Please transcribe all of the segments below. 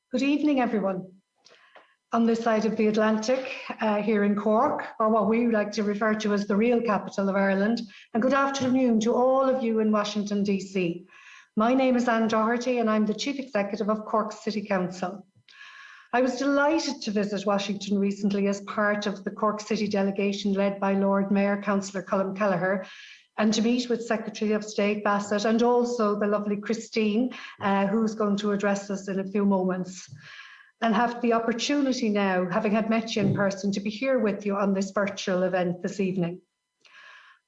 Good evening, everyone. On this side of the Atlantic, here in Cork, or what we like to refer to as the real capital of Ireland, and good afternoon to all of you in Washington, DC. My name is Anne Doherty, and I'm the Chief Executive of Cork City Council. I was delighted to visit Washington recently as part of the Cork City delegation led by Lord Mayor Councillor Colm Kelleher, and to meet with Secretary of State Bassett and also the lovely Christine, who's going to address us in a few moments. And have the opportunity now, having had met you in person, to be here with you on this virtual event this evening.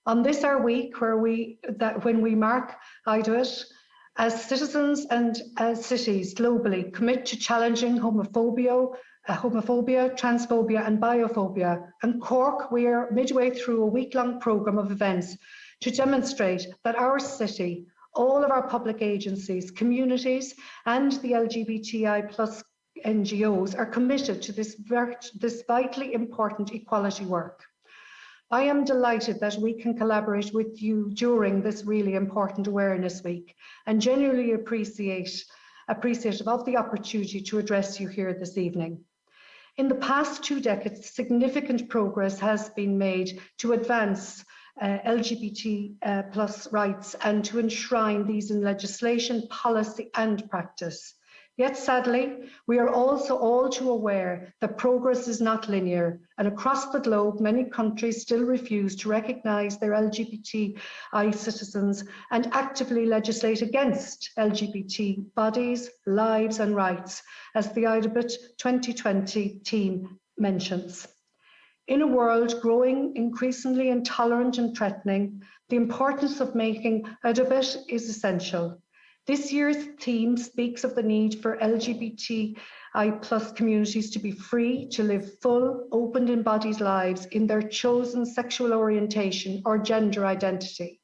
On this our week, when we mark IDOIT, as citizens and as cities globally commit to challenging homophobia, transphobia and biphobia. And Cork, we are midway through a week-long programme of events to demonstrate that our city, all of our public agencies, communities and the LGBTI plus NGOs are committed to this vitally important equality work. I am delighted that we can collaborate with you during this really important Awareness Week and genuinely appreciative of the opportunity to address you here this evening. In the past 2 decades, significant progress has been made to advance LGBT plus rights and to enshrine these in legislation, policy and practice. Yet sadly, we are also all too aware that progress is not linear, and across the globe, many countries still refuse to recognise their LGBTI citizens and actively legislate against LGBT bodies, lives and rights, as the IDOIT 2020 team mentions. In a world growing increasingly intolerant and threatening, the importance of making IDOIT is essential. This year's theme speaks of the need for LGBTI plus communities to be free to live full, open, embodied lives in their chosen sexual orientation or gender identity,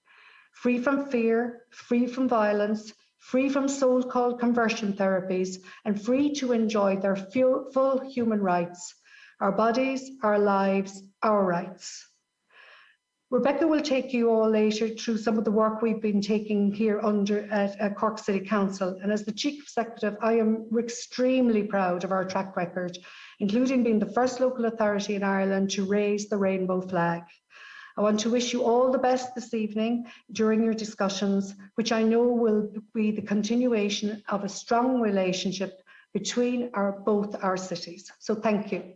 free from fear, free from violence, free from so-called conversion therapies, and free to enjoy their full human rights, our bodies, our lives, our rights. Rebecca will take you all later through some of the work we've been taking here at Cork City Council. And as the Chief Executive, I am extremely proud of our track record, including being the first local authority in Ireland to raise the rainbow flag. I want to wish you all the best this evening during your discussions, which I know will be the continuation of a strong relationship between both our cities. So thank you.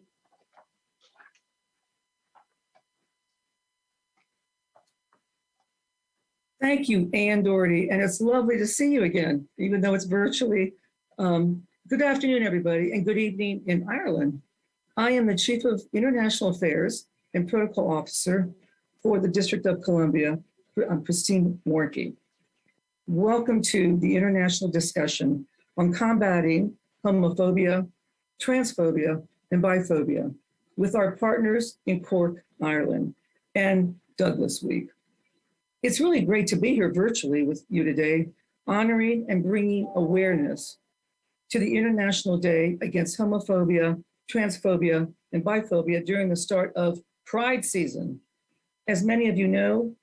Thank you, Anne Doherty, and it's lovely to see you again, even though it's virtually. Good afternoon, everybody, and good evening in Ireland. I am the Chief of International Affairs and Protocol Officer for the District of Columbia. I'm Christine Warnke. Welcome to the international discussion on combating homophobia, transphobia, and biphobia with our partners in Cork, Ireland, and Douglas Week. It's really great to be here virtually with you today, honoring and bringing awareness to the International Day Against Homophobia, Transphobia, and Biphobia during the start of Pride season. As many of you know,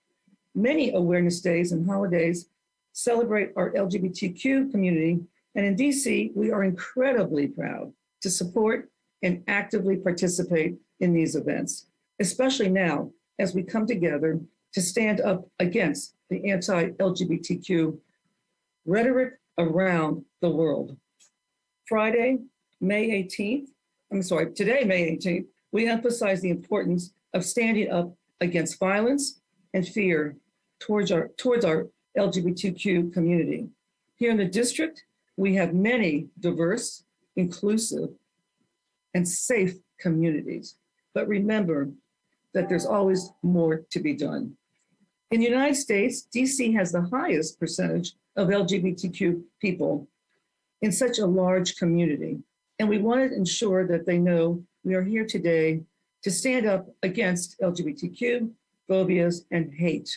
many awareness days and holidays celebrate our LGBTQ community, and in DC, we are incredibly proud to support and actively participate in these events, especially now as we come together to stand up against the anti-LGBTQ rhetoric around the world. Today, May 18th, we emphasize the importance of standing up against violence and fear towards our LGBTQ community. Here in the district, we have many diverse, inclusive, and safe communities. But remember that there's always more to be done. In the United States, DC has the highest percentage of LGBTQ people in such a large community. And we want to ensure that they know we are here today to stand up against LGBTQ phobias and hate.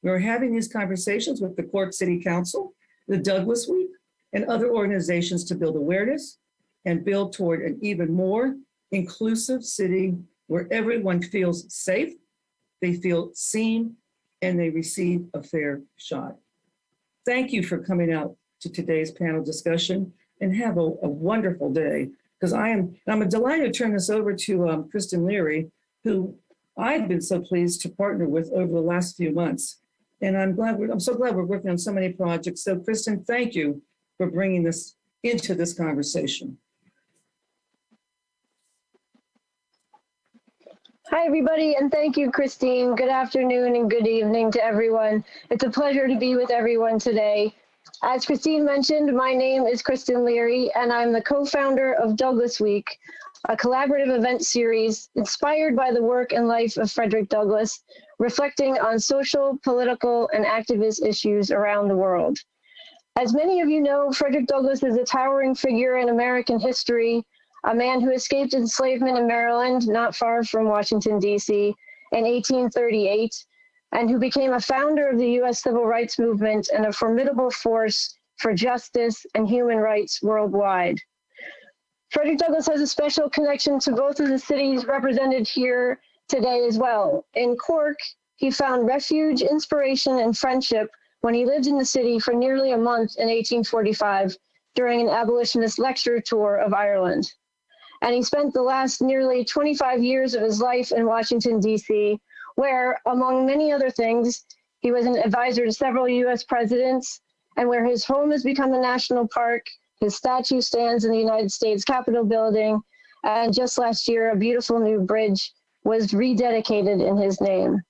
We are having these conversations with the Cork City Council, the Douglas Week, and other organizations to build awareness and build toward an even more inclusive city where everyone feels safe, they feel seen, and they receive a fair shot. Thank you for coming out to today's panel discussion and have a wonderful day. Because I'm delighted to turn this over to Kristen Leary, who I've been so pleased to partner with over the last few months. And I'm so glad we're working on so many projects. So Kristen, thank you for bringing this into this conversation. Hi, everybody, and thank you, Christine. Good afternoon and good evening to everyone. It's a pleasure to be with everyone today. As Christine mentioned, my name is Kristen Leary, and I'm the co-founder of Douglas Week, a collaborative event series inspired by the work and life of Frederick Douglass, reflecting on social, political, and activist issues around the world. As many of you know, Frederick Douglass is a towering figure in American history, a man who escaped enslavement in Maryland, not far from Washington, D.C., in 1838, and who became a founder of the U.S. Civil Rights Movement and a formidable force for justice and human rights worldwide. Frederick Douglass has a special connection to both of the cities represented here today as well. In Cork, he found refuge, inspiration, and friendship when he lived in the city for nearly a month in 1845 during an abolitionist lecture tour of Ireland. And he spent the last nearly 25 years of his life in Washington, D.C., where, among many other things, he was an advisor to several U.S. presidents, and where his home has become a national park. His statue stands in the United States Capitol building, and just last year, a beautiful new bridge was rededicated in his name.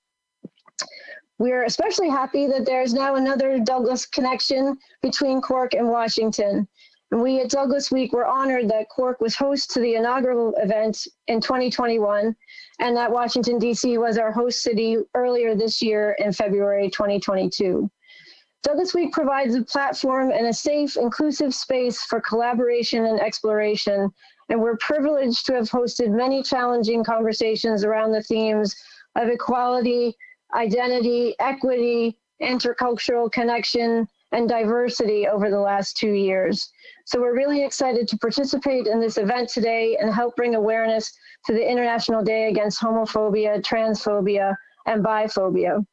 We're especially happy that there's now another Douglass connection between Cork and Washington. And we at Douglass Week were honored that Cork was host to the inaugural event in 2021, and that Washington, D.C. was our host city earlier this year in February 2022. Douglass Week provides a platform and a safe, inclusive space for collaboration and exploration, and we're privileged to have hosted many challenging conversations around the themes of equality, identity, equity, intercultural connection, and diversity over the last 2 years. So we're really excited to participate in this event today and help bring awareness to the International Day Against Homophobia, Transphobia, and Biphobia.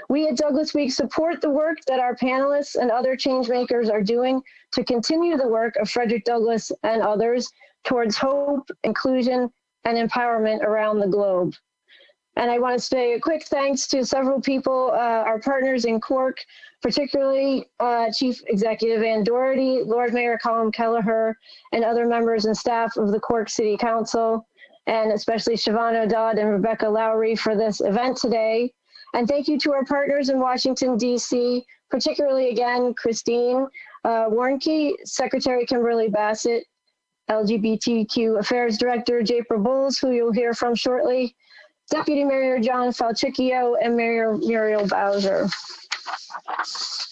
We at Douglass Week support the work that our panelists and other change makers are doing to continue the work of Frederick Douglass and others towards hope, inclusion, and empowerment around the globe. And I want to say a quick thanks to several people, our partners in Cork, particularly Chief Executive Ann Doherty, Lord Mayor Colm Kelleher, and other members and staff of the Cork City Council, and especially Siobhan O'Dodd and Rebecca Lowry for this event today. And thank you to our partners in Washington, D.C., particularly, again, Christine Warnke, Secretary Kimberly Bassett, LGBTQ Affairs Director Japra Bowles, who you'll hear from shortly, Deputy Mayor John Falchicchio, and Mayor Muriel Bowser.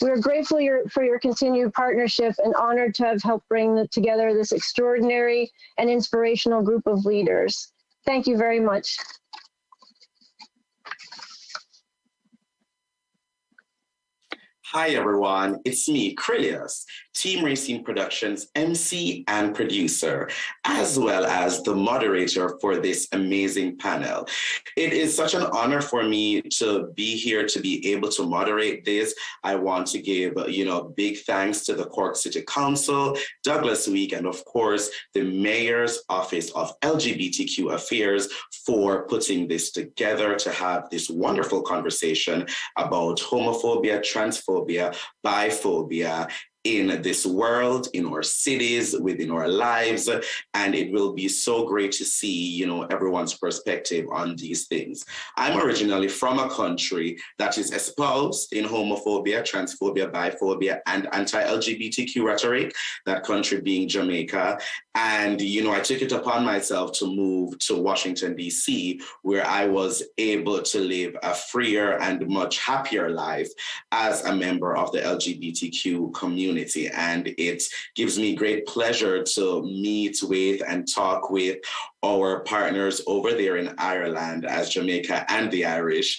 We're grateful for your continued partnership and honored to have helped bring together this extraordinary and inspirational group of leaders. Thank you very much. Hi everyone, it's me, Krilius, Team Racing Productions MC and producer, as well as the moderator for this amazing panel. It is such an honor for me to be here, to be able to moderate this. I want to give, big thanks to the Cork City Council, Douglass Week, and of course, the Mayor's Office of LGBTQ Affairs for putting this together to have this wonderful conversation about homophobia, transphobia, biphobia in this world, in our cities, within our lives. And it will be so great to see, everyone's perspective on these things. I'm originally from a country that is espoused in homophobia, transphobia, biphobia, and anti-LGBTQ rhetoric, that country being Jamaica. And, I took it upon myself to move to Washington, D.C., where I was able to live a freer and much happier life as a member of the LGBTQ community. And it gives me great pleasure to meet with and talk with our partners over there in Ireland, as Jamaica and the Irish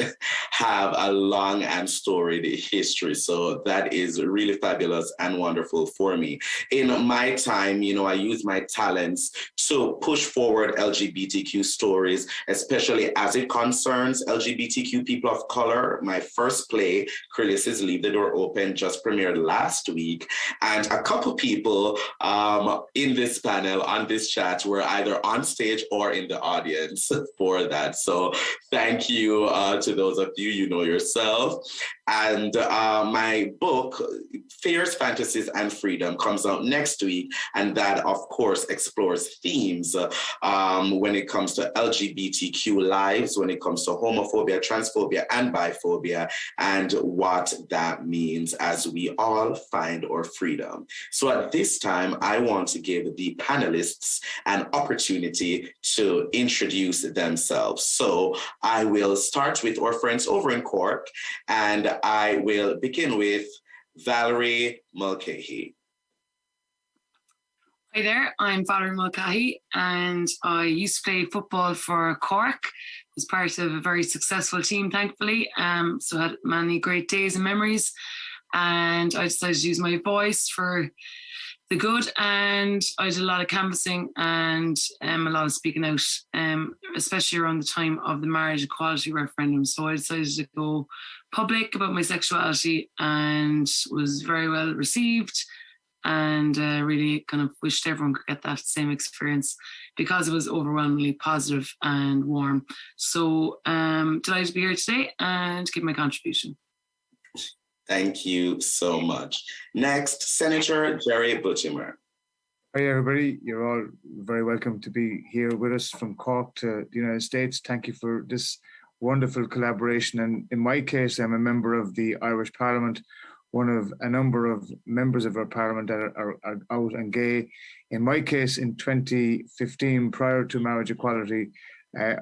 have a long and storied history. So that is really fabulous and wonderful for me. In my time, I use my talents to push forward LGBTQ stories, especially as it concerns LGBTQ people of color. My first play, Crillis's Leave the Door Open, just premiered last week. And a couple people in this panel, on this chat, were either on stage or in the audience for that. So thank you to those of you, you know yourself. And my book, Fears, Fantasies, and Freedom, comes out next week. And that, of course, explores themes when it comes to LGBTQ lives, when it comes to homophobia, transphobia, and biphobia, and what that means as we all find our freedom. So at this time, I want to give the panelists an opportunity to introduce themselves. So I will start with our friends over in Cork, and I will begin with Valerie Mulcahy. Hi there, I'm Valerie Mulcahy, and I used to play football for Cork. Was part of a very successful team, thankfully. So had many great days and memories. And I decided to use my voice for the good, and I did a lot of canvassing and a lot of speaking out, especially around the time of the marriage equality referendum. So I decided to go public about my sexuality and was very well received, and really kind of wished everyone could get that same experience because it was overwhelmingly positive and warm. So delighted to be here today and give my contribution. Thank you so much. Next, Senator Jerry Buttimer. Hi, everybody. You're all very welcome to be here with us from Cork to the United States. Thank you for this wonderful collaboration. And in my case, I'm a member of the Irish Parliament, one of a number of members of our Parliament that are out and gay. In my case, in 2015, prior to marriage equality,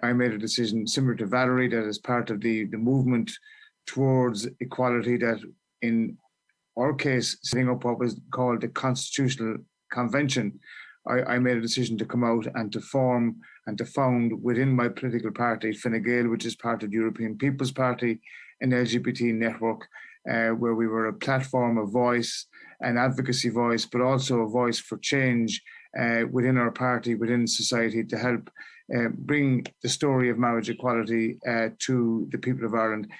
I made a decision similar to Valerie, that as part of the movement towards equality, that in our case, setting up what was called the Constitutional Convention, I made a decision to come out and to form and to found within my political party, Fine Gael, which is part of the European People's Party, an LGBT network, where we were a platform, a voice, an advocacy voice, but also a voice for change within our party, within society, to help bring the story of marriage equality to the people of Ireland.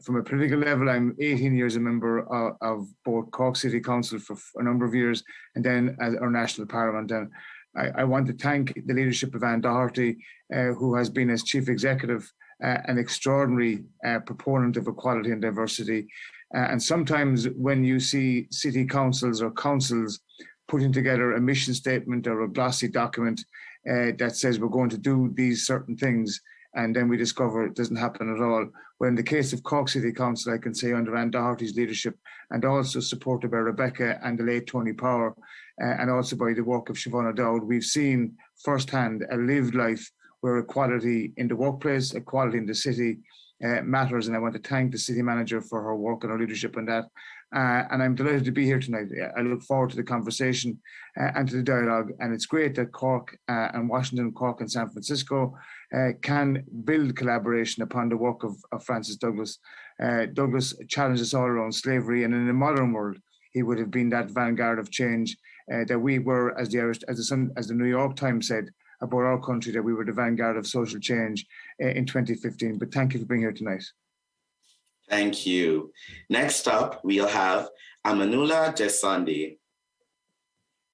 From a political level, I'm 18 years a member of both Cork City Council for a number of years, and then as our national parliament. And I want to thank the leadership of Anne Doherty, who has been as chief executive an extraordinary proponent of equality and diversity. And sometimes when you see city councils or councils putting together a mission statement or a glossy document that says we're going to do these certain things, and then we discover it doesn't happen at all. Well, in the case of Cork City Council, I can say under Anne Doherty's leadership, and also supported by Rebecca and the late Tony Power, and also by the work of Siobhan O'Dowd, we've seen firsthand a lived life where equality in the workplace, equality in the city matters. And I want to thank the city manager for her work and her leadership on that. And I'm delighted to be here tonight. I look forward to the conversation and to the dialogue. And it's great that Cork and Washington, Cork and San Francisco can build collaboration upon the work of Francis Douglas. Douglas challenged us all around slavery, and in the modern world, he would have been that vanguard of change that we were, as the New York Times said about our country, that we were the vanguard of social change in 2015. But thank you for being here tonight. Thank you. Next up, we'll have Amanullah Desandi.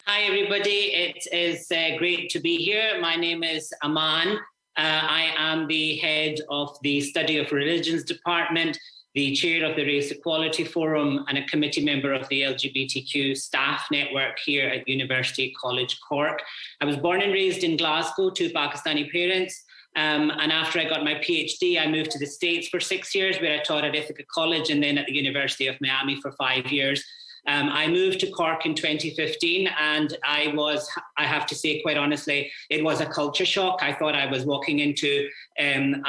Hi, everybody. It is great to be here. My name is Aman. I am the head of the Study of Religions Department, the chair of the Race Equality Forum, and a committee member of the LGBTQ staff network here at University College Cork. I was born and raised in Glasgow to Pakistani parents. And after I got my PhD, I moved to the States for 6 years, where I taught at Ithaca College and then at the University of Miami for 5 years. I moved to Cork in 2015, and I have to say quite honestly, it was a culture shock. I thought I was walking into a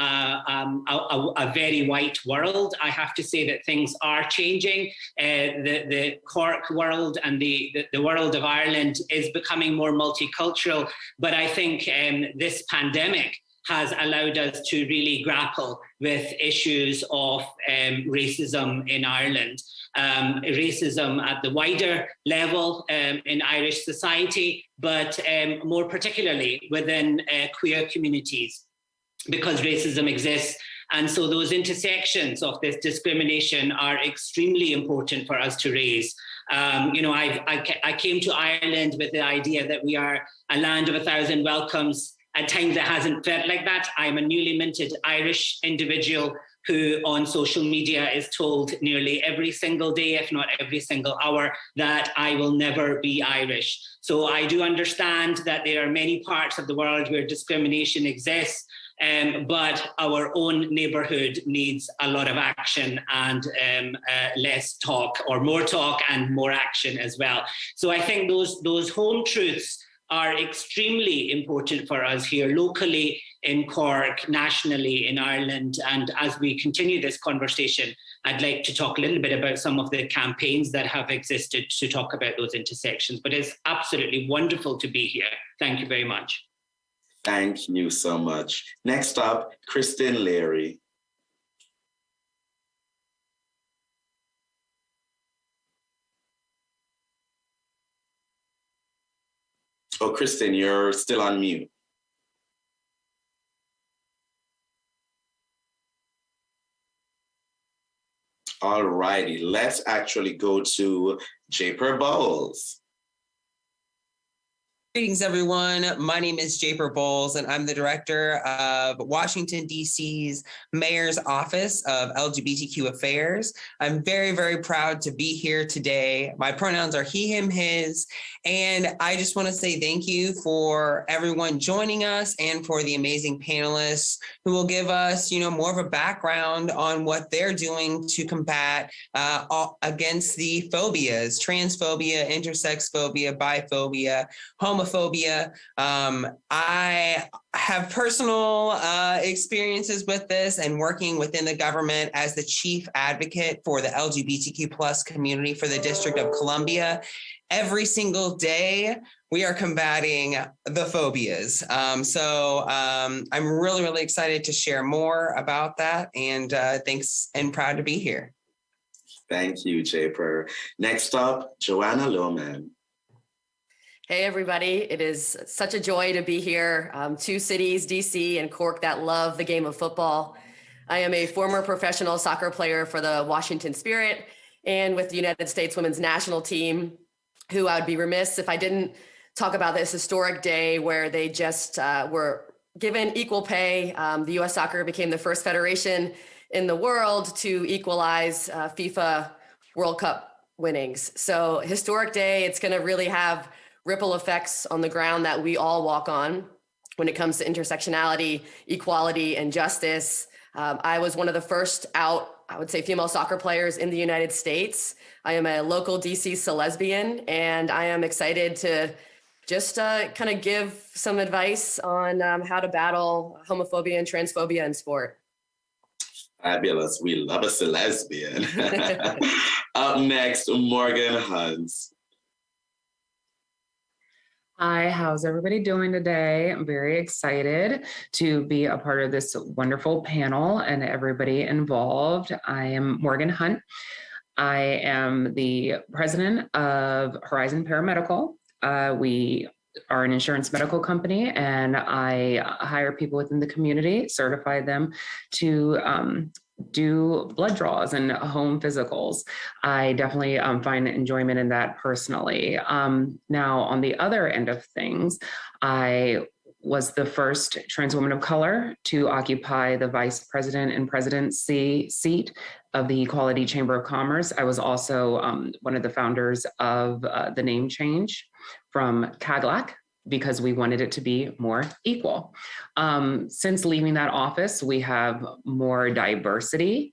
very white world. I have to say that things are changing. The Cork world and the world of Ireland is becoming more multicultural, but I think this pandemic has allowed us to really grapple with issues of racism in Ireland, racism at the wider level in Irish society, but more particularly within queer communities, because racism exists. And so those intersections of this discrimination are extremely important for us to raise. I came to Ireland with the idea that we are a land of 1,000 welcomes. At times it hasn't felt like that. I'm a newly minted Irish individual who on social media is told nearly every single day, if not every single hour, that I will never be Irish. So I do understand that there are many parts of the world where discrimination exists, but our own neighbourhood needs a lot of action and less talk, or more talk and more action as well. So I think those home truths are extremely important for us here locally in Cork, nationally in Ireland. And as we continue this conversation, I'd like to talk a little bit about some of the campaigns that have existed to talk about those intersections. But it's absolutely wonderful to be here. Thank you very much. Thank you so much. Next up, Kristen Leary. Oh, Kristen, you're still on mute. All righty, let's actually go to Japer Bowles. Greetings, everyone. My name is Japer Bowles, and I'm the director of Washington, D.C.'s Mayor's Office of LGBTQ Affairs. I'm very, very proud to be here today. My pronouns are he, him, his, and I just want to say thank you for everyone joining us and for the amazing panelists who will give us, more of a background on what they're doing to combat against the phobias: transphobia, intersex phobia, biphobia, homophobia. I have personal experiences with this and working within the government as the chief advocate for the LGBTQ plus community for the District of Columbia. Every single day, we are combating the phobias. So I'm really, really excited to share more about that. And thanks, and proud to be here. Thank you, Japer. Next up, Joanna Lohman. Hey, everybody. It is such a joy to be here. Two cities, DC and Cork, that love the game of football. I am a former professional soccer player for the Washington Spirit and with the United States Women's National Team, who I would be remiss if I didn't talk about this historic day where they just were given equal pay. The U.S. Soccer became the first federation in the world to equalize FIFA World Cup winnings. So historic day. It's going to really have ripple effects on the ground that we all walk on when it comes to intersectionality, equality, and justice. I was one of the first out, I would say, female soccer players in the United States. I am a local DC Celesbian, and I am excited to just kind of give some advice on how to battle homophobia and transphobia in sport. Fabulous. We love a lesbian. Up next, Morgan Hunt. Hi, how's everybody doing today? I'm very excited to be a part of this wonderful panel and everybody involved. I am Morgan Hunt. I am the president of Horizon Paramedical. We are an insurance medical company, and I hire people within the community, certify them to do blood draws and home physicals. I definitely find enjoyment in that personally. Now, on the other end of things, I was the first trans woman of color to occupy the vice president and presidency seat of the Equality Chamber of Commerce. I was also one of the founders of the name change from Cadillac because we wanted it to be more equal. Since leaving that office, we have more diversity,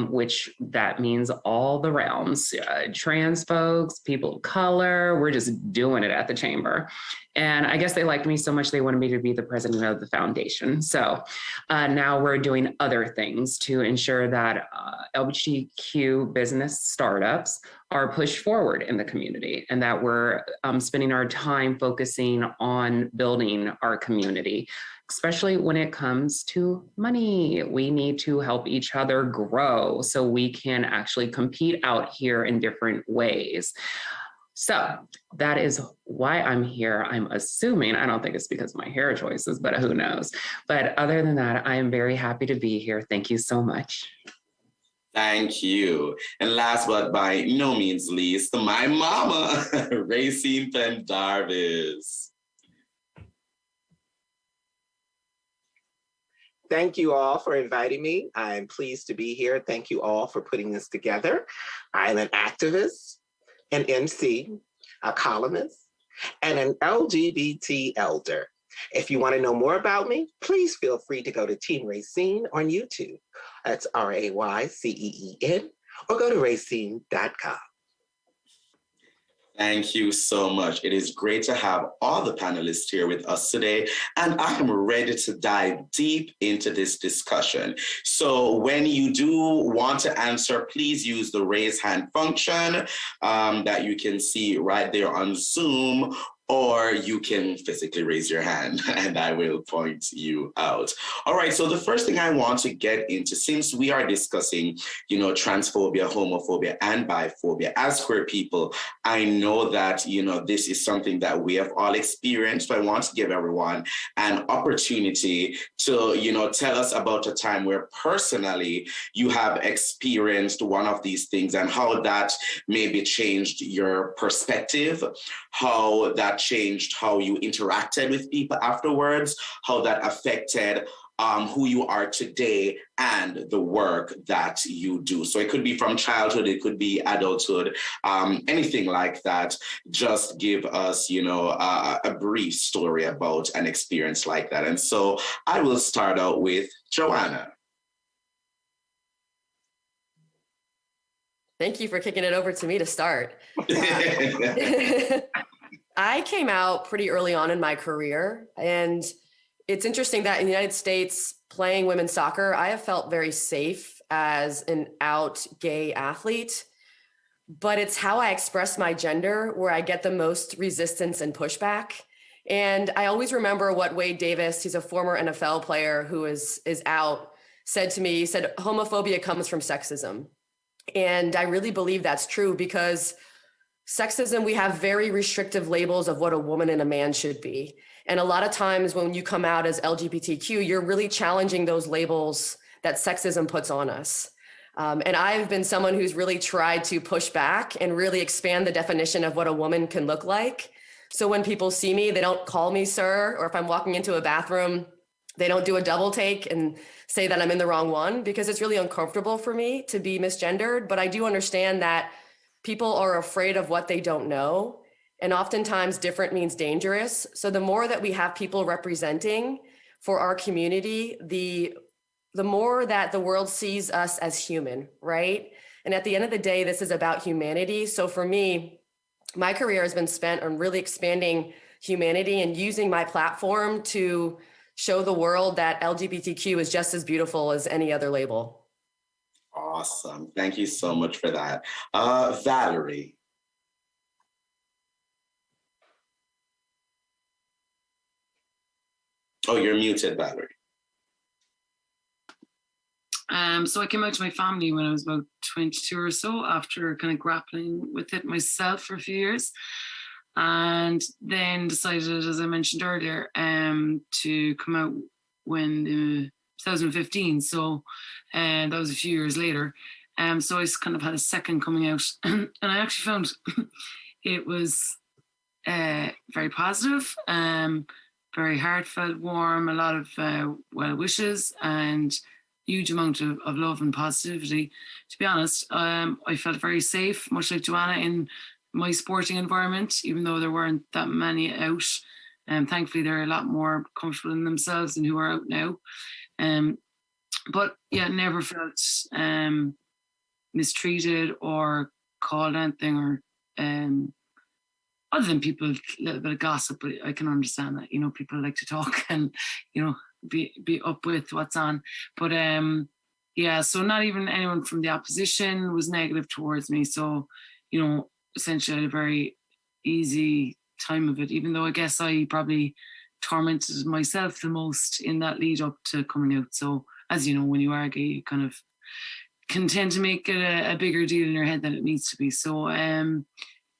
which that means all the realms, trans folks, people of color, we're just doing it at the chamber. And I guess they liked me so much, they wanted me to be the president of the foundation. So now we're doing other things to ensure that LGBTQ business startups are pushed forward in the community, and that we're spending our time focusing on building our community, especially when it comes to money. We need to help each other grow so we can actually compete out here in different ways. So that is why I'm here. I'm assuming, I don't think it's because of my hair choices, but who knows? But other than that, I am very happy to be here. Thank you so much. Thank you. And last but by no means least, my mama, Racine Pendarvis. Thank you all for inviting me. I'm pleased to be here. Thank you all for putting this together. I'm an activist, an MC, a columnist, and an LGBT elder. If you want to know more about me, please feel free to go to Team Racine on YouTube. That's RAYCEEN, or go to racine.com. Thank you so much. It is great to have all the panelists here with us today, and I am ready to dive deep into this discussion. So when you do want to answer, please use the raise hand function that you can see right there on Zoom, or you can physically raise your hand and I will point you out. All right, so the first thing I want to get into, since we are discussing, transphobia, homophobia, and biphobia as queer people, I know that, this is something that we have all experienced. So I want to give everyone an opportunity to, tell us about a time where personally you have experienced one of these things and how that maybe changed your perspective, how that changed how you interacted with people afterwards, how that affected who you are today and the work that you do. So it could be from childhood, it could be adulthood, anything like that. Just give us, a brief story about an experience like that. And so I will start out with Joanna. Thank you for kicking it over to me to start. I came out pretty early on in my career, and it's interesting that in the United States, playing women's soccer, I have felt very safe as an out gay athlete, but it's how I express my gender where I get the most resistance and pushback. And I always remember what Wade Davis, he's a former NFL player who is out, said to me. He said, homophobia comes from sexism. And I really believe that's true, because sexism, we have very restrictive labels of what a woman and a man should be. And a lot of times when you come out as LGBTQ, you're really challenging those labels that sexism puts on us. And I've been someone who's really tried to push back and really expand the definition of what a woman can look like. So when people see me, they don't call me sir, or if I'm walking into a bathroom, they don't do a double take and say that I'm in the wrong one, because it's really uncomfortable for me to be misgendered. But I do understand that people are afraid of what they don't know. And oftentimes different means dangerous. So the more that we have people representing for our community, the more that the world sees us as human, right? And at the end of the day, this is about humanity. So for me, my career has been spent on really expanding humanity and using my platform to show the world that LGBTQ is just as beautiful as any other label. Awesome. Thank you so much for that. Valerie. Oh, you're muted, Valerie. So I came out to my family when I was about 22 or so, after kind of grappling with it myself for a few years. And then decided, as I mentioned earlier, to come out when 2015. So that was a few years later. So I kind of had a second coming out. And I actually found it was very positive, very heartfelt, warm, a lot of well wishes, and huge amount of love and positivity. To be honest, I felt very safe, much like Joanna, in my sporting environment, even though there weren't that many out Thankfully, they're a lot more comfortable in themselves than who are out now. But yeah, never felt mistreated or called anything, or other than people, a little bit of gossip. But I can understand that, people like to talk and, be up with what's on. But yeah, so not even anyone from the opposition was negative towards me. So, essentially I had a very easy time of it, even though I guess I probably tormented myself the most in that lead up to coming out. So as you know, when you are gay, you kind of can tend to make it a bigger deal in your head than it needs to be. So kind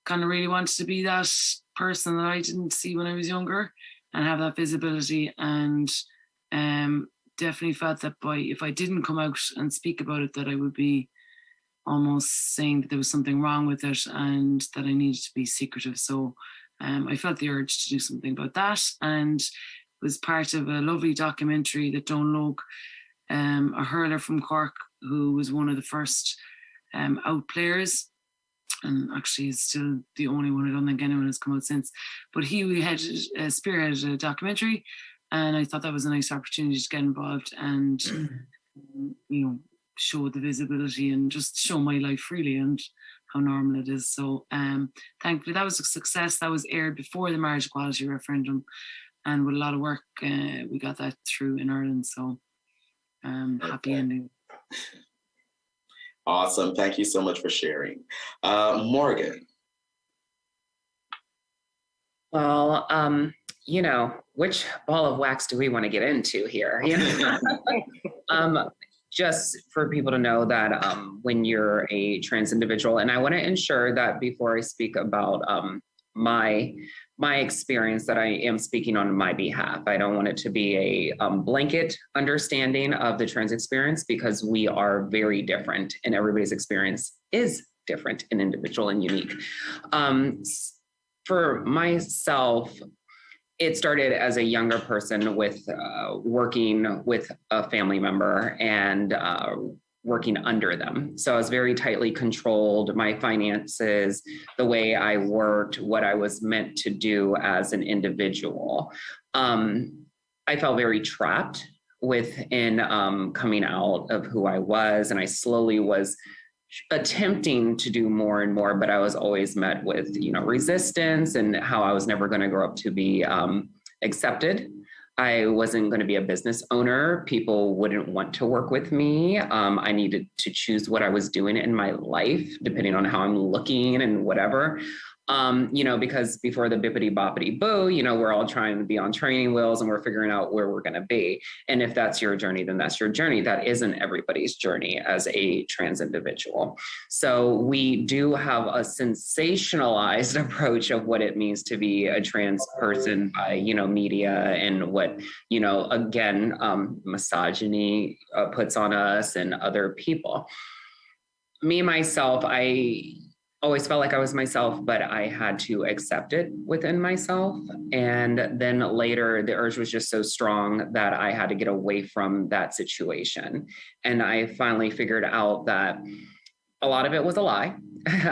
of really wanted to be that person that I didn't see when I was younger and have that visibility, and definitely felt that if I didn't come out and speak about it, that I would be almost saying that there was something wrong with it and that I needed to be secretive. So I felt the urge to do something about that, and was part of a lovely documentary that Don Logue, a hurler from Cork, who was one of the first out players, and actually is still the only one. I don't think anyone has come out since, but he had spearheaded a documentary, and I thought that was a nice opportunity to get involved and show the visibility and just show my life freely and how normal it is. So thankfully that was a success. That was aired before the marriage equality referendum, and with a lot of work we got that through in Ireland. So happy ending. Awesome. Thank you so much for sharing. Morgan. Well, which ball of wax do we want to get into here? Just for people to know that when you're a trans individual, and I want to ensure that before I speak about my experience, that I am speaking on my behalf. I don't want it to be a blanket understanding of the trans experience, because we are very different and everybody's experience is different and individual and unique. For myself, it started as a younger person with working with a family member and working under them. So I was very tightly controlled, my finances, the way I worked, what I was meant to do as an individual. I felt very trapped within coming out of who I was, and I slowly was attempting to do more and more, but I was always met with, resistance, and how I was never going to grow up to be accepted. I wasn't going to be a business owner. People wouldn't want to work with me. I needed to choose what I was doing in my life, depending on how I'm looking and whatever. Because before the bippity boppity boo, we're all trying to be on training wheels and we're figuring out where we're going to be. And if that's your journey, then that's your journey. That isn't everybody's journey as a trans individual. So we do have a sensationalized approach of what it means to be a trans person by, media, and what, again, misogyny puts on us and other people. Me, myself, I always felt like I was myself, but I had to accept it within myself. And then later, the urge was just so strong that I had to get away from that situation. And I finally figured out that a lot of it was a lie.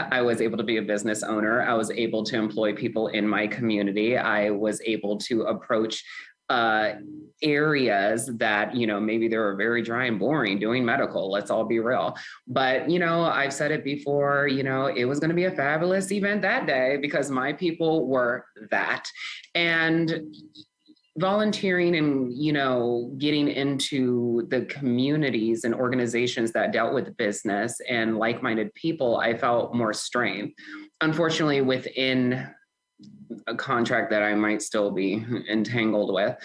I was able to be a business owner. I was able to employ people in my community. I was able to approach areas that, maybe they were very dry and boring, doing medical, let's all be real. But, I've said it before, it was going to be a fabulous event that day because my people were that. And volunteering and, getting into the communities and organizations that dealt with business and like-minded people, I felt more strength. Unfortunately, within a contract that I might still be entangled with,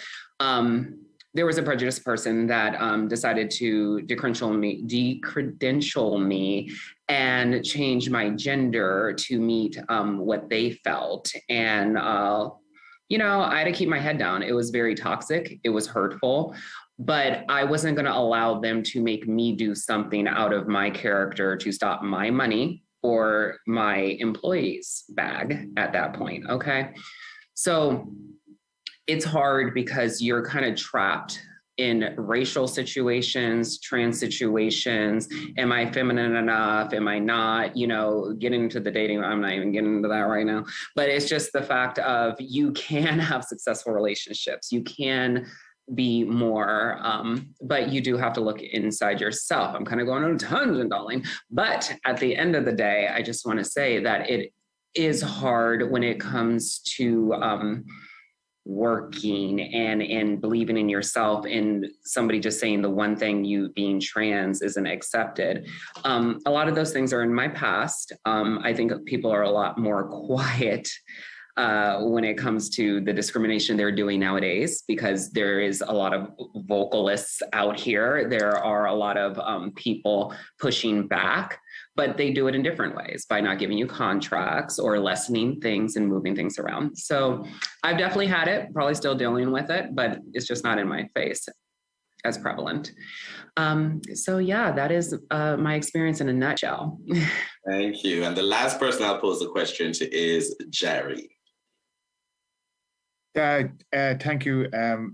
there was a prejudiced person that decided to decredential me and change my gender to meet what they felt. And, I had to keep my head down. It was very toxic. It was hurtful, but I wasn't going to allow them to make me do something out of my character to stop my money or my employees' bag at that point, okay? So it's hard because you're kind of trapped in racial situations, trans situations. Am I feminine enough? Am I not? You know, getting into the dating, I'm not even getting into that right now. But it's just the fact of you can have successful relationships. You can be more, but you do have to look inside yourself. I'm kind of going on a tangent, darling. But at the end of the day, I just want to say that it is hard when it comes to working and believing in yourself, and somebody just saying the one thing, you being trans, isn't accepted. A lot of those things are in my past. I think people are a lot more quiet when it comes to the discrimination they're doing nowadays, because there is a lot of vocalists out here. There are a lot of people pushing back, but they do it in different ways by not giving you contracts or lessening things and moving things around. So I've definitely had it, probably still dealing with it, but it's just not in my face as prevalent. So yeah, that is my experience in a nutshell. Thank you. And the last person I'll pose the question to is Jerry. Thank you.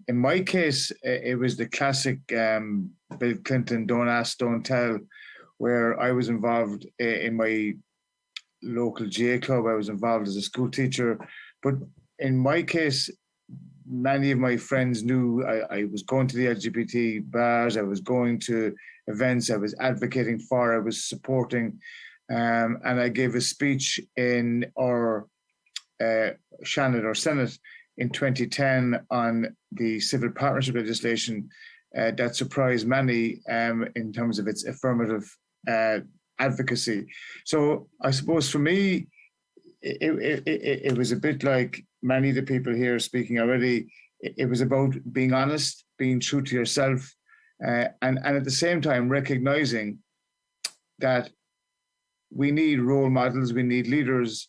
In my case, it was the classic Bill Clinton, don't ask, don't tell, where I was involved in my local GA club. I was involved as a school teacher. But in my case, many of my friends knew I was going to the LGBT bars, I was going to events, I was advocating for, I was supporting, and I gave a speech in our Senate in 2010 on the civil partnership legislation that surprised many in terms of its affirmative advocacy. So I suppose for me, it was a bit like many of the people here speaking already. It was about being honest, being true to yourself, and at the same time recognizing that we need role models, we need leaders,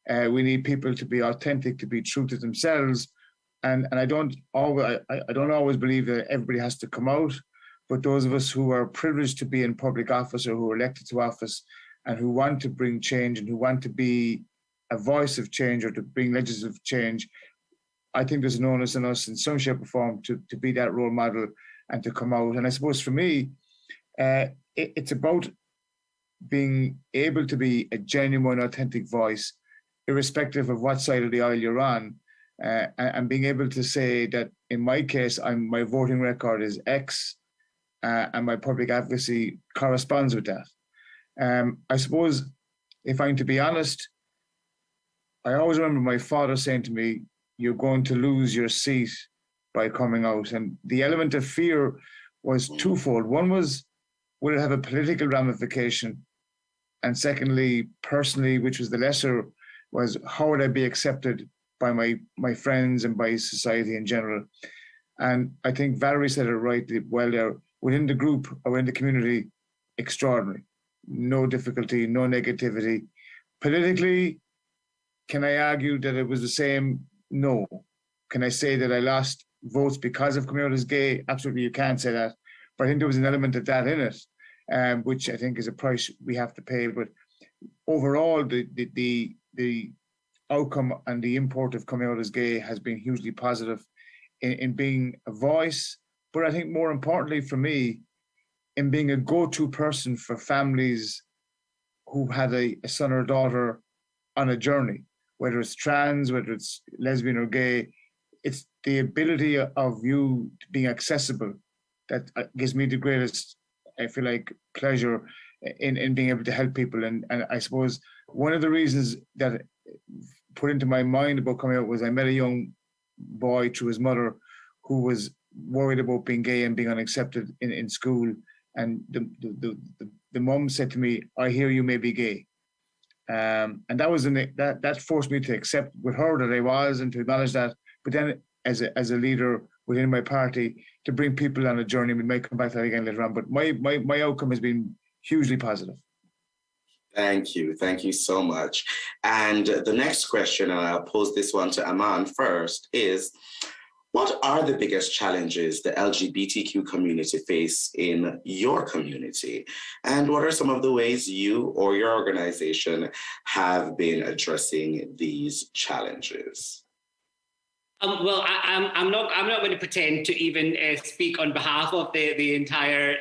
we need people to be authentic, to be true to themselves. And I don't always believe that everybody has to come out, but those of us who are privileged to be in public office or who are elected to office and who want to bring change and who want to be a voice of change or to bring legislative change, I think there's an onus on us in some shape or form to be that role model and to come out. And I suppose for me, it's about being able to be a genuine, authentic voice, irrespective of what side of the aisle you're on, and being able to say that in my case, my voting record is X, and my public advocacy corresponds with that. I suppose, if I'm to be honest, I always remember my father saying to me, "You're going to lose your seat by coming out." And the element of fear was twofold. One was, will it have a political ramification? And secondly, personally, which was the lesser, was how would I be accepted by my friends and by society in general? And I think Valerie said it right well there. Within the group or in the community, extraordinary. No difficulty, no negativity. Politically, can I argue that it was the same? No. Can I say that I lost votes because of coming out as gay? Absolutely, you can't say that. But I think there was an element of that in it, which I think is a price we have to pay. But overall, the outcome and the import of coming out as gay has been hugely positive in being a voice, but I think more importantly for me, in being a go-to person for families who had a son or daughter on a journey, whether it's trans, whether it's lesbian or gay. It's the ability of you being accessible that gives me the greatest, I feel like, pleasure in being able to help people. And I suppose one of the reasons that put into my mind about coming out was I met a young boy through his mother who was worried about being gay and being unaccepted in school. And the mum said to me, "I hear you may be gay." And that was that forced me to accept with her that I was and to acknowledge that. But then as a leader within my party, to bring people on a journey, we might come back to that again later on. But my outcome has been hugely positive. Thank you. Thank you so much. And the next question, and I'll pose this one to Aman first, is what are the biggest challenges the LGBTQ community face in your community? And what are some of the ways you or your organization have been addressing these challenges? Well, I'm not going to pretend to even speak on behalf of the entire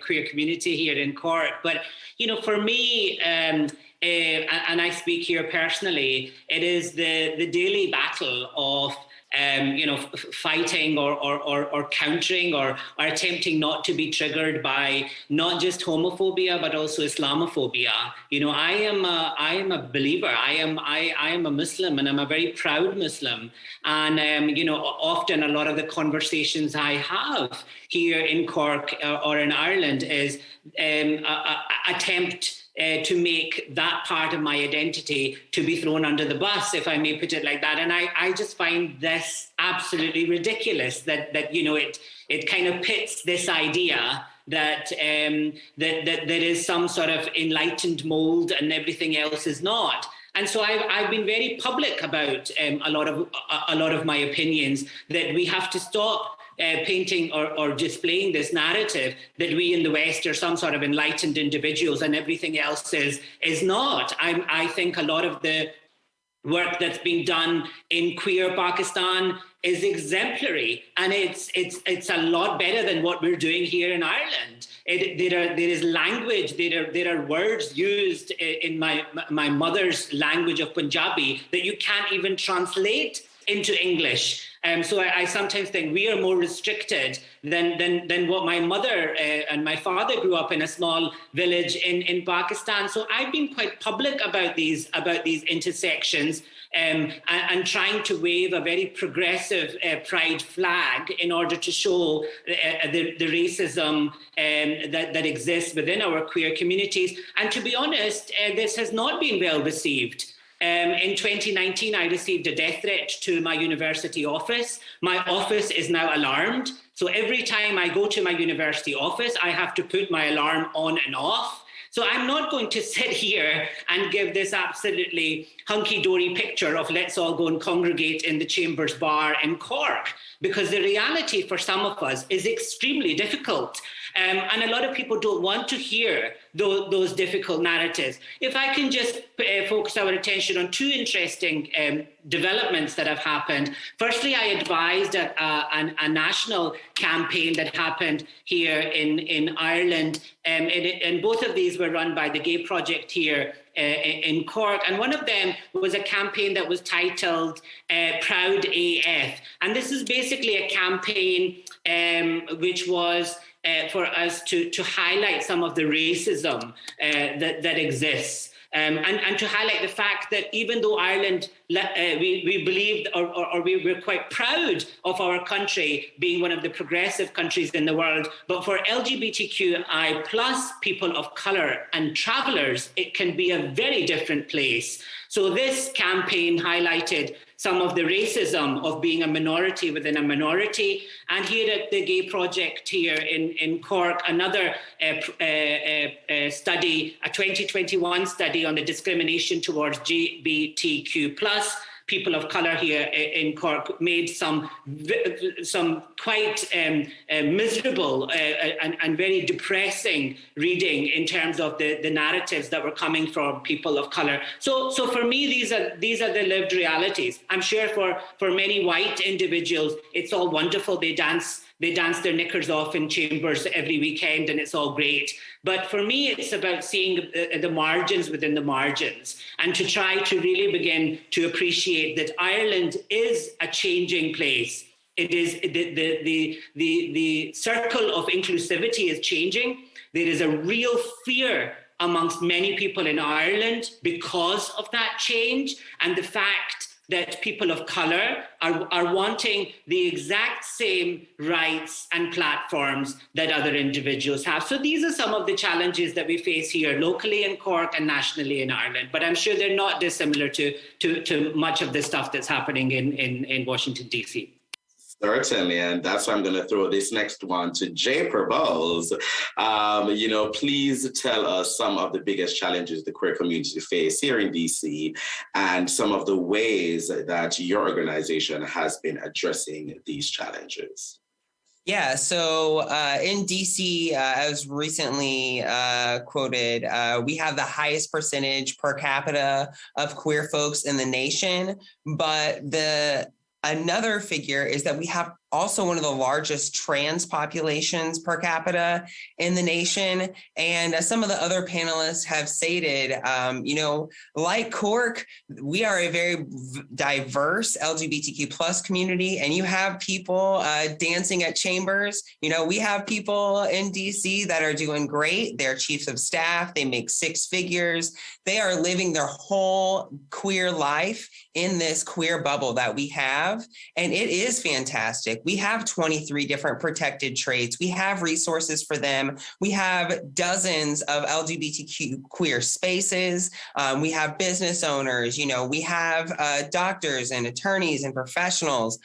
queer community here in Cork. But, you know, for me, and I speak here personally, it is the daily battle of you know, fighting or countering or attempting not to be triggered by not just homophobia but also Islamophobia. You know, I am a believer. I am a Muslim, and I'm a very proud Muslim. And you know, often a lot of the conversations I have here in Cork or in Ireland is attempt to make that part of my identity to be thrown under the bus, if I may put it like that. And I just find this absolutely ridiculous that you know, it kind of pits this idea that that there is some sort of enlightened mold and everything else is not. And so I've been very public about a lot of my opinions, that we have to stop painting or displaying this narrative that we in the West are some sort of enlightened individuals and everything else is not. I think a lot of the work that's being done in queer Pakistan is exemplary, and it's a lot better than what we're doing here in Ireland. There is language, there are words used in my mother's language of Punjabi that you can't even translate into English. So I sometimes think we are more restricted than what my mother and my father grew up in a small village in Pakistan. So I've been quite public about these intersections and trying to wave a very progressive pride flag in order to show the racism that exists within our queer communities. And to be honest, this has not been well received. In 2019, I received a death threat to my university office. My office is now alarmed. So every time I go to my university office, I have to put my alarm on and off. So I'm not going to sit here and give this absolutely hunky-dory picture of let's all go and congregate in the Chambers Bar in Cork, because the reality for some of us is extremely difficult. And a lot of people don't want to hear those difficult narratives. If I can just focus our attention on two interesting developments that have happened. Firstly, I advised a national campaign that happened here in Ireland. And both of these were run by the Gay Project here in Cork. And one of them was a campaign that was titled Proud AF. And this is basically a campaign which was for us to highlight some of the racism that exists. And to highlight the fact that even though Ireland, we believed or we were quite proud of our country being one of the progressive countries in the world, but for LGBTQI plus people of colour and travellers, it can be a very different place. So this campaign highlighted some of the racism of being a minority within a minority. And here at the Gay Project here in Cork, another study, a 2021 study on the discrimination towards LGBTQ plus people of colour here in Cork, made some quite miserable and very depressing reading in terms of the narratives that were coming from people of colour. So for me, these are the lived realities. I'm sure for many white individuals, it's all wonderful. They dance their knickers off in Chambers every weekend and it's all great. But for me, it's about seeing the margins within the margins and to try to really begin to appreciate that Ireland is a changing place. It is the circle of inclusivity is changing. There is a real fear amongst many people in Ireland because of that change and the fact that people of colour are wanting the exact same rights and platforms that other individuals have. So these are some of the challenges that we face here locally in Cork and nationally in Ireland. But I'm sure they're not dissimilar to much of the stuff that's happening in Washington, D.C. Certainly, and that's why I'm going to throw this next one to Japer Bowles. Please tell us some of the biggest challenges the queer community face here in DC and some of the ways that your organization has been addressing these challenges. Yeah, so in DC, I was recently quoted, we have the highest percentage per capita of queer folks in the nation, but the Another figure is that we have also one of the largest trans populations per capita in the nation. And as some of the other panelists have stated, like Cork, we are a very diverse LGBTQ plus community, and you have people dancing at chambers. We have people in DC that are doing great. They're chiefs of staff. They make six figures. They are living their whole queer life in this queer bubble that we have. And it is fantastic. We have 23 different protected traits. We have resources for them. We have dozens of LGBTQ queer spaces. We have business owners, we have doctors and attorneys and professionals.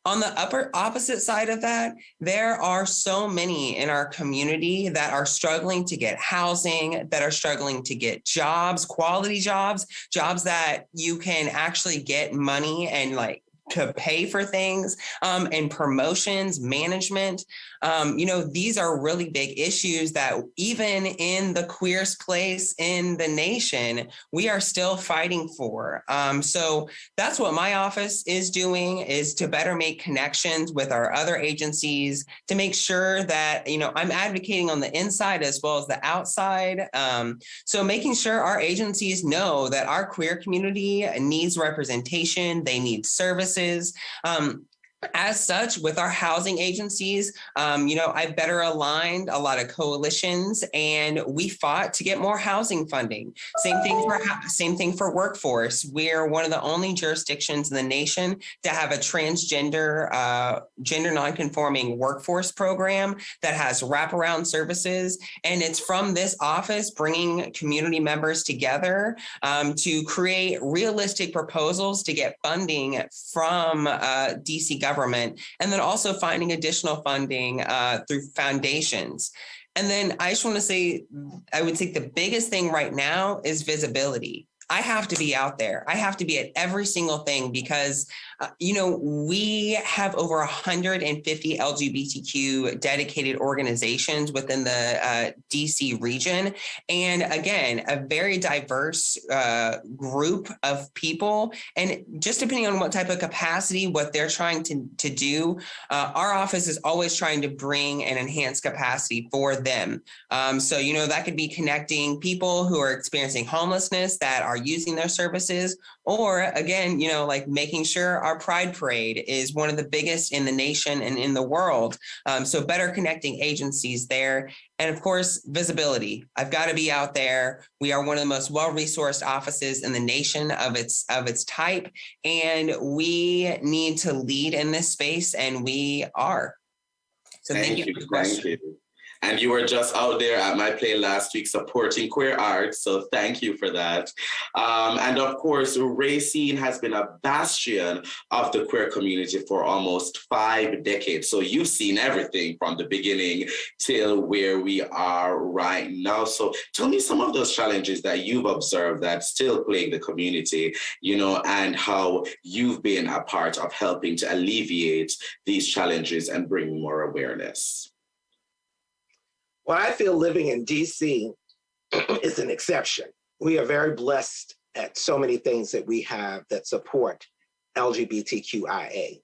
On the opposite side of that, there are so many in our community that are struggling to get housing, that are struggling to get jobs, quality jobs that you can actually get money and to pay for things, and promotions, management. These are really big issues that even in the queerest place in the nation, we are still fighting for. So that's what my office is doing, is to better make connections with our other agencies to make sure that, I'm advocating on the inside as well as the outside. So making sure our agencies know that our queer community needs representation, they need services. As such, with our housing agencies, I've better aligned a lot of coalitions, and we fought to get more housing funding. Same thing for workforce. We're one of the only jurisdictions in the nation to have a transgender, gender nonconforming workforce program that has wraparound services. And it's from this office bringing community members together to create realistic proposals to get funding from DC government. And then also finding additional funding through foundations. And then I just want to say, I would say the biggest thing right now is visibility. I have to be out there. I have to be at every single thing because, we have over 150 LGBTQ dedicated organizations within the DC region. And again, a very diverse group of people. And just depending on what type of capacity, what they're trying to do, our office is always trying to bring and enhance capacity for them. So, that could be connecting people who are experiencing homelessness that are using their services, or again, making sure our Pride Parade is one of the biggest in the nation and in the world. So better connecting agencies there. And of course, visibility. I've got to be out there. We are one of the most well-resourced offices in the nation of its type. And we need to lead in this space, and we are. So thank you for the question. Thank you. And you were just out there at my play last week supporting queer art. So thank you for that. And of course, Racine has been a bastion of the queer community for almost 5 decades. So you've seen everything from the beginning till where we are right now. So tell me some of those challenges that you've observed that still plague the community, and how you've been a part of helping to alleviate these challenges and bring more awareness. Well, I feel living in DC is an exception. We are very blessed at so many things that we have that support LGBTQIA.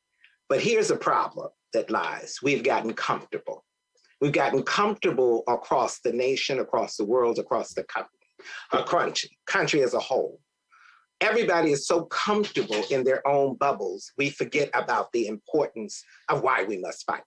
But here's a problem that lies. We've gotten comfortable. We've gotten comfortable across the nation, across the world, across the country as a whole. Everybody is so comfortable in their own bubbles, we forget about the importance of why we must fight.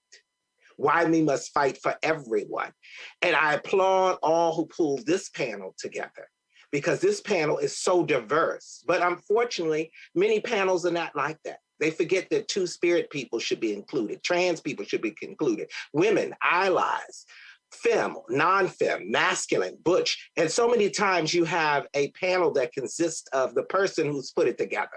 Why we must fight for everyone. And I applaud all who pulled this panel together, because this panel is so diverse. But unfortunately, many panels are not like that. They forget that two-spirit people should be included. Trans people should be included. Women, allies, femme, non-femme, masculine, butch. And so many times you have a panel that consists of the person who's put it together,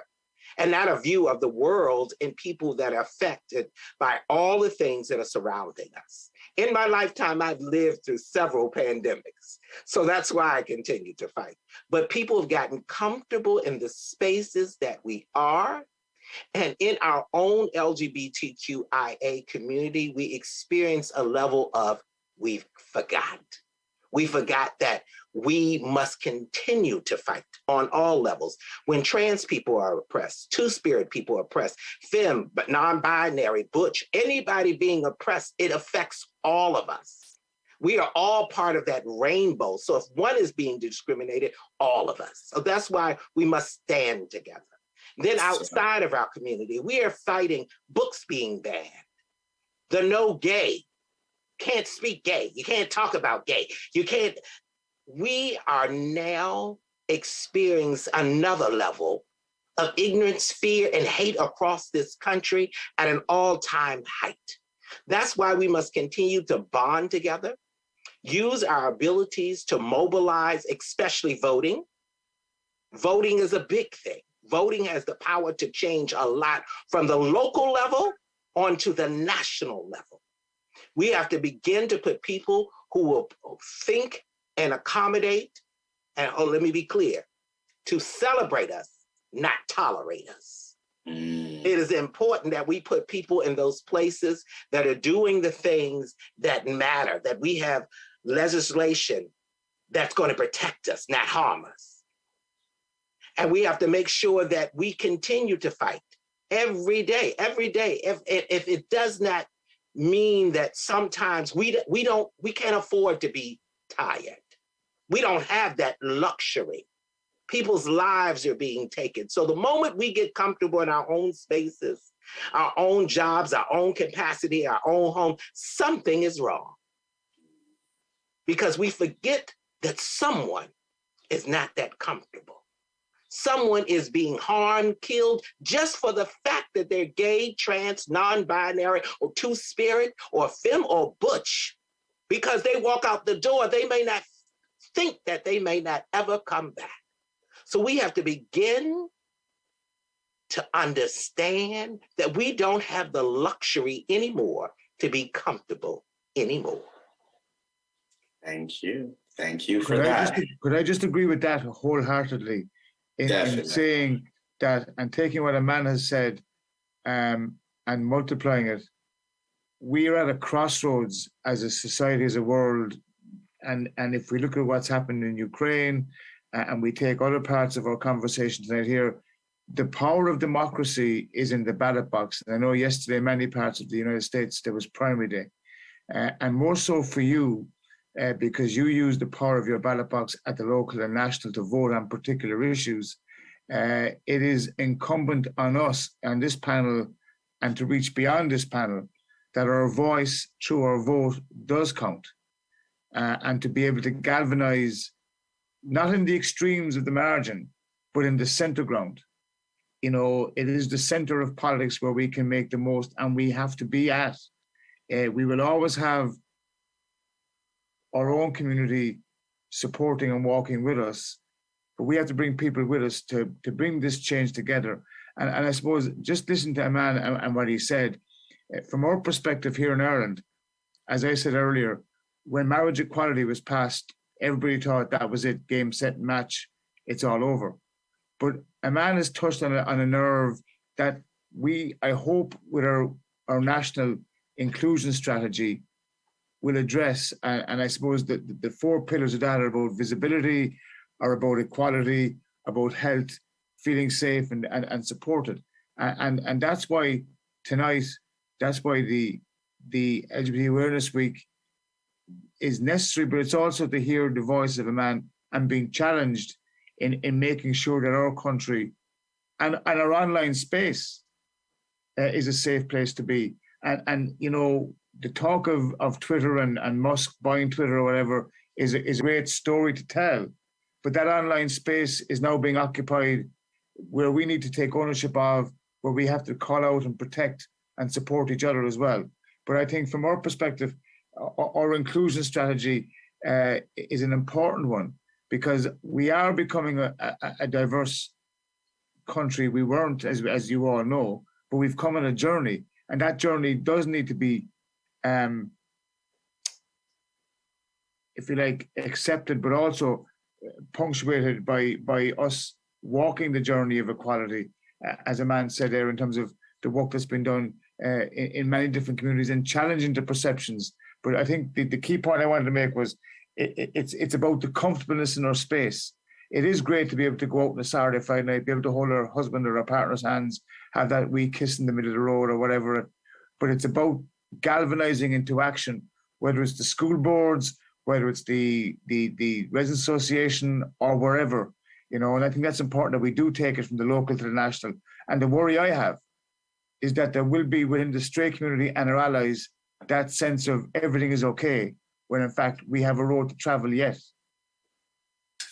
and not a view of the world and people that are affected by all the things that are surrounding us. In my lifetime, I've lived through several pandemics. So that's why I continue to fight. But people have gotten comfortable in the spaces that we are. And in our own LGBTQIA community, we experience a level of we've forgot. We forgot that we must continue to fight on all levels. When trans people are oppressed, two-spirit people are oppressed, femme, but non-binary, butch, anybody being oppressed, it affects all of us. We are all part of that rainbow. So if one is being discriminated, all of us. So that's why we must stand together. Then outside of our community, we are fighting books being banned, the no gay. Can't speak gay. You can't talk about gay. You can't. We are now experiencing another level of ignorance, fear, and hate across this country at an all-time height. That's why we must continue to bond together, use our abilities to mobilize, especially voting. Voting is a big thing. Voting has the power to change a lot from the local level onto the national level. We have to begin to put people who will think and accommodate, and let me be clear, to celebrate us, not tolerate us. It is important that we put people in those places that are doing the things that matter, that we have legislation that's going to protect us, not harm us. And we have to make sure that we continue to fight every day. If it does not mean that sometimes we can't afford to be tired. We don't have that luxury. People's lives are being taken. So the moment we get comfortable in our own spaces, our own jobs, our own capacity, our own home, something is wrong. Because we forget that someone is not that comfortable. Someone is being harmed, killed, just for the fact that they're gay, trans, non-binary, or two-spirit, or femme, or butch. Because they walk out the door, they may not think that they may not ever come back. So we have to begin to understand that we don't have the luxury anymore to be comfortable anymore. Thank you. Thank you for that. Could I just agree with that wholeheartedly in saying that, and taking what a man has said and multiplying it, we are at a crossroads as a society, as a world. And if we look at what's happened in Ukraine and we take other parts of our conversation tonight here, the power of democracy is in the ballot box. And I know yesterday, many parts of the United States, there was primary day. And more so for you, because you use the power of your ballot box at the local and national to vote on particular issues. It is incumbent on us on this panel and to reach beyond this panel that our voice through our vote does count, and to be able to galvanize, not in the extremes of the margin, but in the center ground. You know, it is the center of politics where we can make the most, and we have to be at. We will always have our own community supporting and walking with us, but we have to bring people with us to bring this change together. And I suppose just listen to Aman and what he said. From our perspective here in Ireland, as I said earlier, when marriage equality was passed, everybody thought that was it, game, set, match, it's all over. But Aman has touched on a nerve that we, I hope, with our national inclusion strategy, will address, and I suppose that the four pillars of that are about visibility, are about equality, about health, feeling safe and supported. And that's why tonight, that's why the LGBT Awareness Week is necessary, but it's also to hear the voice of a man and being challenged in making sure that our country and our online space is a safe place to be. And you know, the talk of Twitter and Musk buying Twitter or whatever is a great story to tell. But that online space is now being occupied where we need to take ownership of, where we have to call out and protect and support each other as well. But I think from our perspective, our inclusion strategy is an important one, because we are becoming a diverse country. We weren't, as you all know, but we've come on a journey. And that journey does need to be, if you like, accepted, but also punctuated by us walking the journey of equality, as a man said there, in terms of the work that's been done in many different communities and challenging the perceptions. But I think the key point I wanted to make was it's about the comfortableness in our space. It is great to be able to go out on a Saturday, Friday night, be able to hold our husband or our partner's hands, have that wee kiss in the middle of the road or whatever. But it's about galvanizing into action, whether it's the school boards, whether it's the residents association or wherever, you know, and I think that's important that we do take it from the local to the national. And the worry I have is that there will be within the straight community and our allies that sense of everything is okay, when in fact we have a road to travel yet.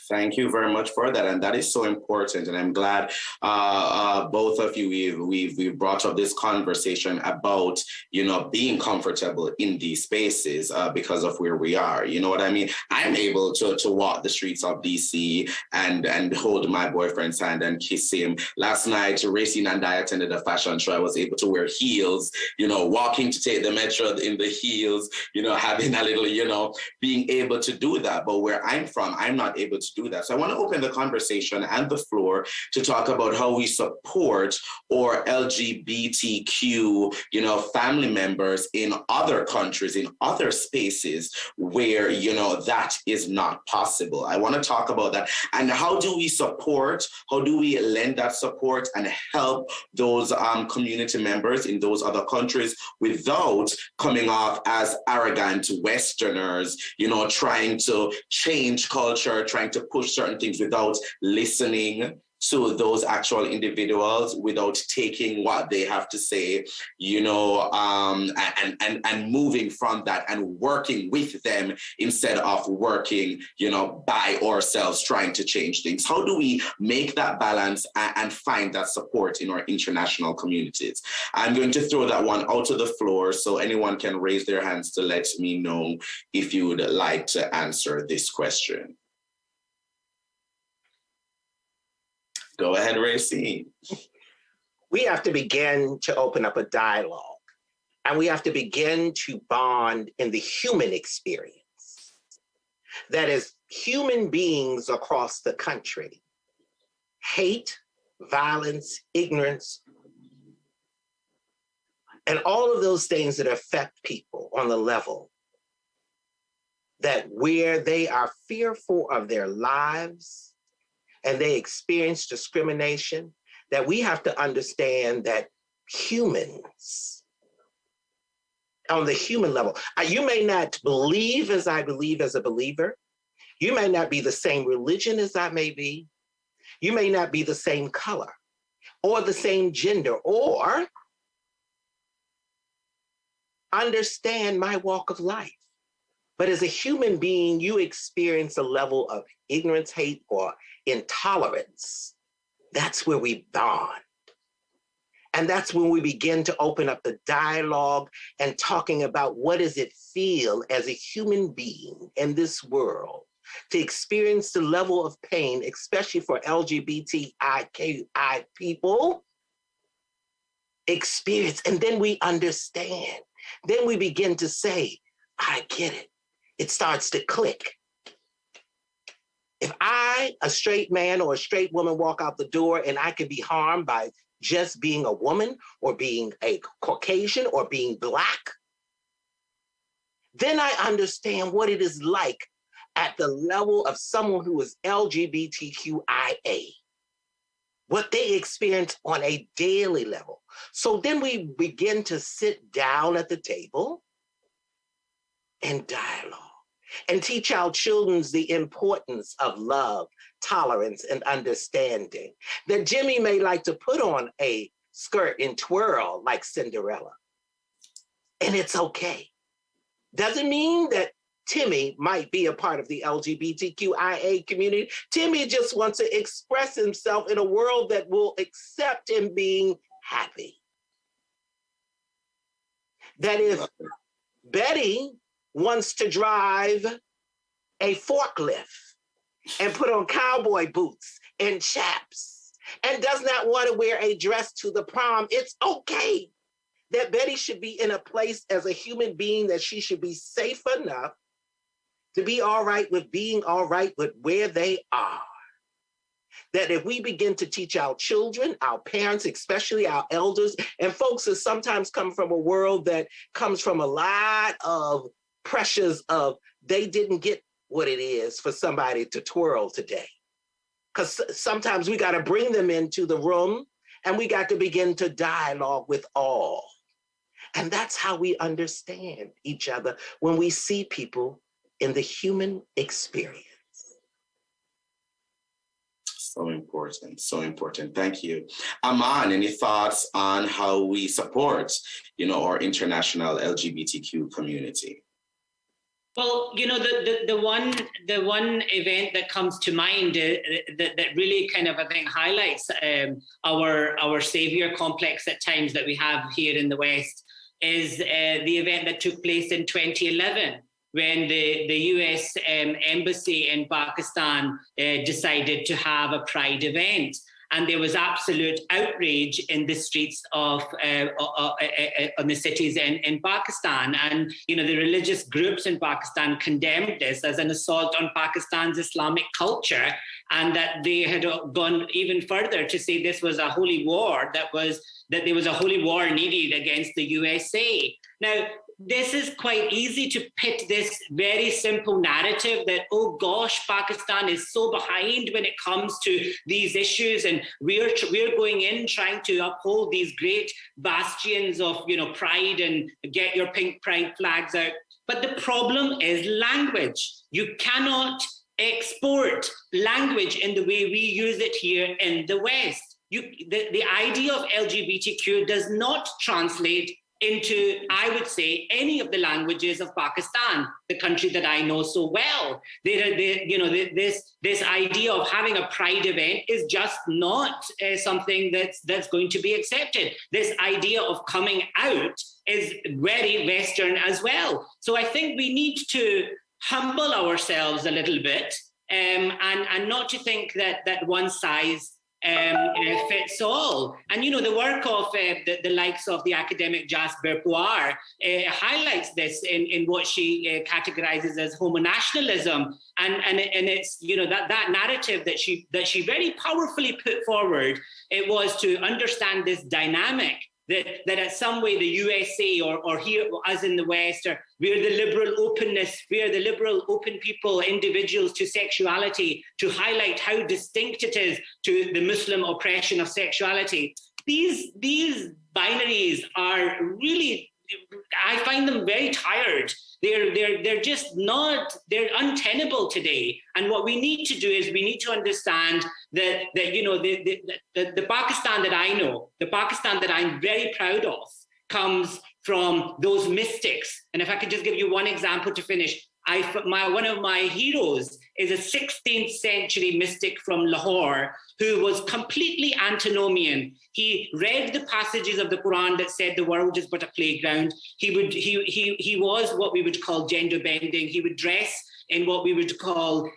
Thank you very much for that, and that is so important. And I'm glad both of you we've brought up this conversation about, you know, being comfortable in these spaces because of where we are. You know what I mean? I'm able to walk the streets of DC and hold my boyfriend's hand and kiss him. Last night, Racine and I attended a fashion show. I was able to wear heels. You know, walking to take the metro in the heels. You know, having a little, you know, being able to do that. But where I'm from, I'm not able to do that. So I want to open the conversation and the floor to talk about how we support our LGBTQ, you know, family members in other countries, in other spaces where, you know, that is not possible. I want to talk about that. And how do we support, how do we lend that support and help those community members in those other countries without coming off as arrogant Westerners, you know, trying to change culture, trying to push certain things without listening to those actual individuals, without taking what they have to say, you know, and moving from that and working with them instead of working, you know, by ourselves trying to change things. How do we make that balance and find that support in our international communities? I'm going to throw that one out to the floor so anyone can raise their hands to let me know if you would like to answer this question. Go ahead, Racine. We have to begin to open up a dialogue, and we have to begin to bond in the human experience. That is, human beings across the country, hate, violence, ignorance, and all of those things that affect people on the level that where they are fearful of their lives and they experience discrimination, that we have to understand that humans, on the human level, you may not believe as I believe as a believer. You may not be the same religion as I may be. You may not be the same color or the same gender or understand my walk of life. But as a human being, you experience a level of ignorance, hate, or intolerance. That's where we bond. And that's when we begin to open up the dialogue and talking about what does it feel as a human being in this world to experience the level of pain, especially for LGBTIQI people, experience. And then we understand. Then we begin to say, I get it. It starts to click. If I, a straight man or a straight woman, walk out the door and I can be harmed by just being a woman or being a Caucasian or being Black, then I understand what it is like at the level of someone who is LGBTQIA, what they experience on a daily level. So then we begin to sit down at the table and dialogue and teach our children the importance of love, tolerance, and understanding. That Jimmy may like to put on a skirt and twirl like Cinderella, and it's okay. Doesn't mean that Timmy might be a part of the LGBTQIA community. Timmy just wants to express himself in a world that will accept him being happy. That if Betty wants to drive a forklift and put on cowboy boots and chaps and does not want to wear a dress to the prom, it's okay. That Betty should be in a place as a human being that she should be safe enough to be all right with being all right with where they are. That if we begin to teach our children, our parents, especially our elders, and folks that sometimes come from a world that comes from a lot of pressures of they didn't get what it is for somebody to twirl today. Because sometimes we got to bring them into the room and we got to begin to dialogue with all. And that's how we understand each other when we see people in the human experience. So important, so important. Thank you. Aman, any thoughts on how we support, our international LGBTQ community? Well, the one event that comes to mind that really kind of, I think, highlights our savior complex at times that we have here in the West is the event that took place in 2011 when the US embassy in Pakistan decided to have a Pride event. And there was absolute outrage in the streets of on the cities in Pakistan. And, the religious groups in Pakistan condemned this as an assault on Pakistan's Islamic culture, and that they had gone even further to say this was a holy war, that there was a holy war needed against the USA. Now, this is quite easy to pit this very simple narrative that, oh gosh, Pakistan is so behind when it comes to these issues, and we're going in trying to uphold these great bastions of pride and get your pink pride flags out. But the problem is language. You cannot export language in the way we use it here in the West. The idea of LGBTQ does not translate into, I would say, any of the languages of Pakistan, the country that I know so well. This idea of having a pride event is just not something that's going to be accepted. This idea of coming out is very Western as well. So I think we need to humble ourselves a little bit and not to think that one size fits all. And the work of the likes of the academic Jasper Puar highlights this in what she categorizes as homonationalism, and it's that narrative that she very powerfully put forward. It was to understand this dynamic that at some way the USA or here as in the West, we are the liberal openness, we are the liberal open people, individuals to sexuality, to highlight how distinct it is to the Muslim oppression of sexuality. These binaries are really, I find them very tired. They're just not, they're untenable today. And what we need to do is we need to understand that the Pakistan that I know, the Pakistan that I'm very proud of, comes from those mystics. And if I could just give you one example to finish, one of my heroes is a 16th century mystic from Lahore who was completely antinomian. He read the passages of the Quran that said the world is but a playground. He was what we would call gender bending. He would dress in what we would call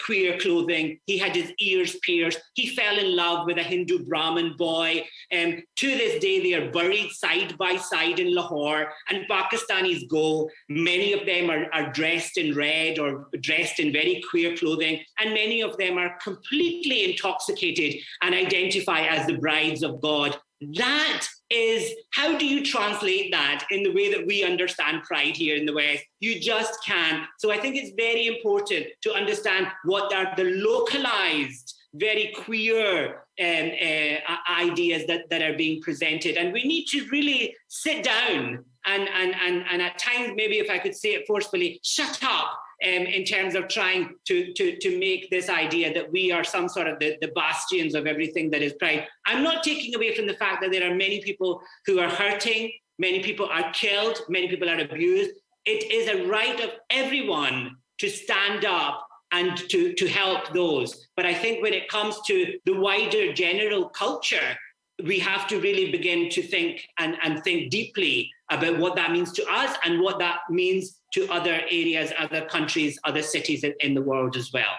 queer clothing. He had his ears pierced. He fell in love with a Hindu Brahmin boy. To this day, they are buried side by side in Lahore. And Pakistanis go. Many of them are dressed in red or dressed in very queer clothing. And many of them are completely intoxicated and identify as the brides of God. That is, how do you translate that in the way that we understand pride here in the West? You just can't. So I think it's very important to understand what are the localized, very queer ideas that are being presented. And we need to really sit down and at times, maybe if I could say it forcefully, shut up. In terms of trying to make this idea that we are some sort of the bastions of everything that is pride. I'm not taking away from the fact that there are many people who are hurting, many people are killed, many people are abused. It is a right of everyone to stand up and to help those. But I think when it comes to the wider general culture, we have to really begin to think and think deeply about what that means to us and what that means to other areas, other countries, other cities in the world as well.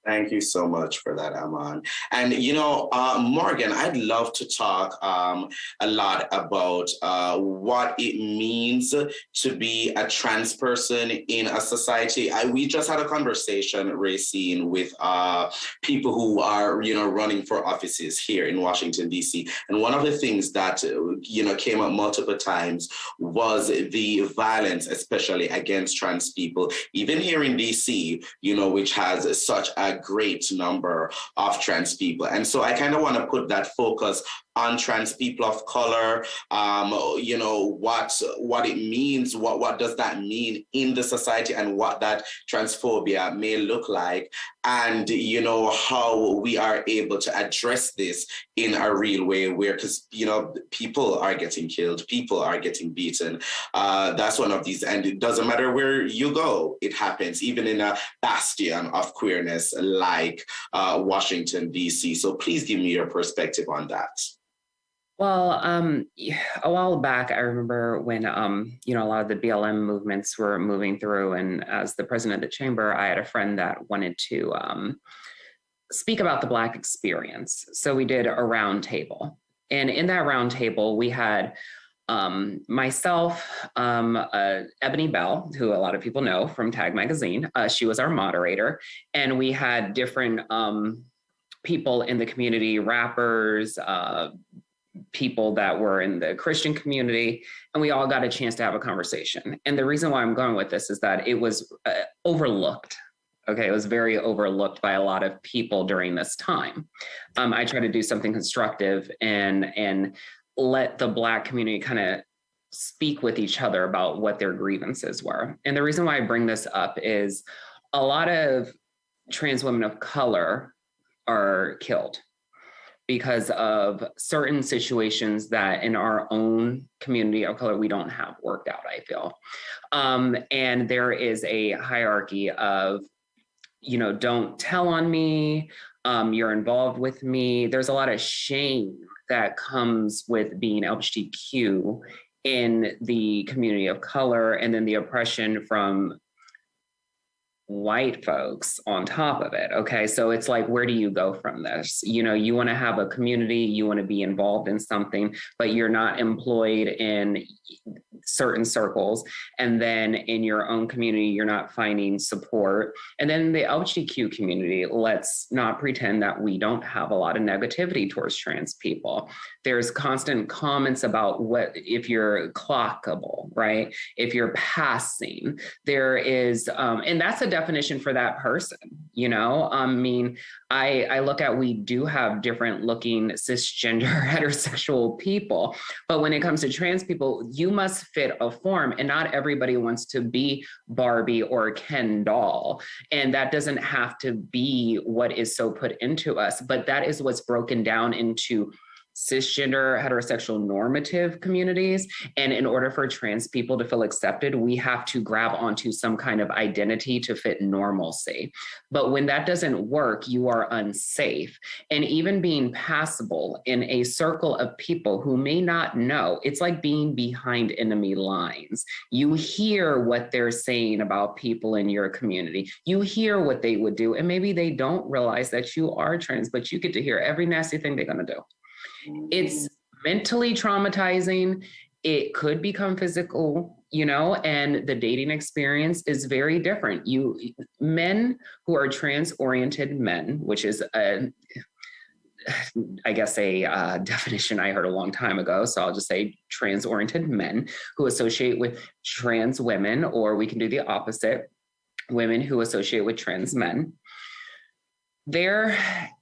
Thank you so much for that, Aman. And, Morgan, I'd love to talk a lot about what it means to be a trans person in a society. We just had a conversation, Racine, with people who are, running for offices here in Washington, D.C. And one of the things that, came up multiple times was the violence, especially against trans people, even here in D.C., which has such a great number of trans people. And so I kind of want to put that focus on trans people of color, what it means, what does that mean in the society, and what that transphobia may look like, and how we are able to address this in a real way, where, because people are getting killed, people are getting beaten. That's one of these, and it doesn't matter where you go, it happens, even in a bastion of queerness like Washington, D.C. So please give me your perspective on that. Well, a while back, I remember when, a lot of the BLM movements were moving through, and as the president of the chamber, I had a friend that wanted to speak about the Black experience. So we did a round table, and in that round table, we had myself, Ebony Bell, who a lot of people know from Tag Magazine. She was our moderator, and we had different people in the community, rappers, people that were in the Christian community, and we all got a chance to have a conversation. And the reason why I'm going with this is that it was overlooked. Okay, it was very overlooked by a lot of people during this time. I tried to do something constructive and let the Black community kind of speak with each other about what their grievances were. And the reason why I bring this up is a lot of trans women of color are killed because of certain situations that in our own community of color, we don't have worked out, I feel. And there is a hierarchy of, don't tell on me, you're involved with me. There's a lot of shame that comes with being LGBTQ in the community of color, and then the oppression from white folks on top of it. Okay. So it's like, where do you go from this? You want to have a community, you want to be involved in something, but you're not employed in certain circles. And then in your own community, you're not finding support. And then the LGBTQ community, let's not pretend that we don't have a lot of negativity towards trans people. There's constant comments about what, if you're clockable, right? If you're passing, there is, and that's a definition for that person, I look at, we do have different looking cisgender heterosexual people, but when it comes to trans people, you must fit a form, and not everybody wants to be Barbie or Ken doll. And that doesn't have to be what is so put into us, but that is what's broken down into cisgender heterosexual normative communities. And in order for trans people to feel accepted, we have to grab onto some kind of identity to fit normalcy. But when that doesn't work, you are unsafe. And even being passable in a circle of people who may not know, it's like being behind enemy lines. You hear what they're saying about people in your community. You hear what they would do, and maybe they don't realize that you are trans, but you get to hear every nasty thing they're gonna do. It's mentally traumatizing. It could become physical, and the dating experience is very different. Men who are trans-oriented men, which is a definition I heard a long time ago. So I'll just say trans-oriented men who associate with trans women, or we can do the opposite, women who associate with trans men. There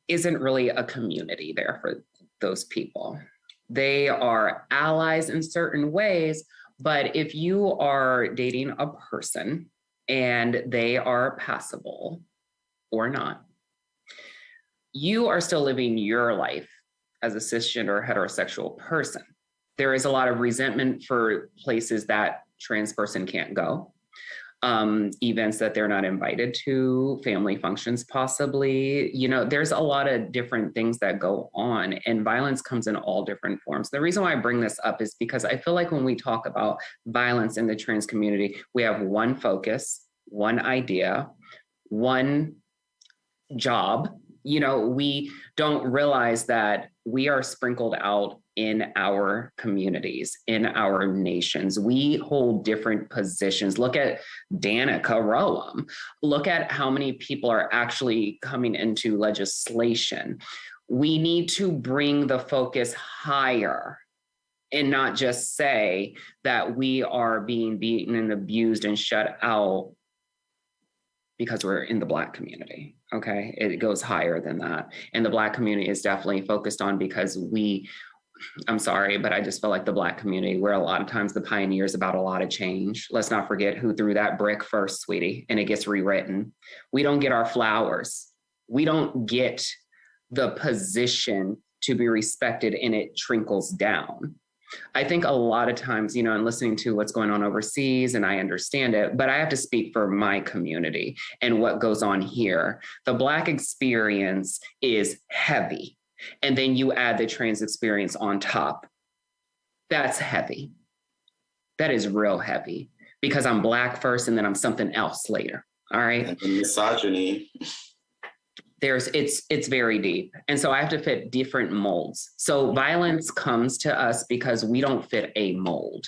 isn't really a community there for those people. They are allies in certain ways, but if you are dating a person and they are passable or not, you are still living your life as a cisgender heterosexual person. There is a lot of resentment for places that trans person can't go. Events that they're not invited to, family functions possibly, there's a lot of different things that go on, and violence comes in all different forms. The reason why I bring this up is because I feel like when we talk about violence in the trans community, we have one focus, one idea, one job. You know, we don't realize that we are sprinkled out in our communities, in our nations. We hold different positions. Look at Danica Rowan. Look at how many people are actually coming into legislation. We need to bring the focus higher and not just say that we are being beaten and abused and shut out because we're in the Black community. Okay, it goes higher than that. And the Black community is definitely focused on because I'm sorry, but I just feel like the Black community, we're a lot of times the pioneers about a lot of change. Let's not forget who threw that brick first, sweetie, and it gets rewritten. We don't get our flowers. We don't get the position to be respected, and it trickles down. I think a lot of times, you know, and listening to what's going on overseas, and I understand it, but I have to speak for my community and what goes on here. The Black experience is heavy. And then you add the trans experience on top. That's heavy. That is real heavy because I'm Black first and then I'm something else later. All right. And the misogyny. It's very deep. And so I have to fit different molds. So violence comes to us because we don't fit a mold.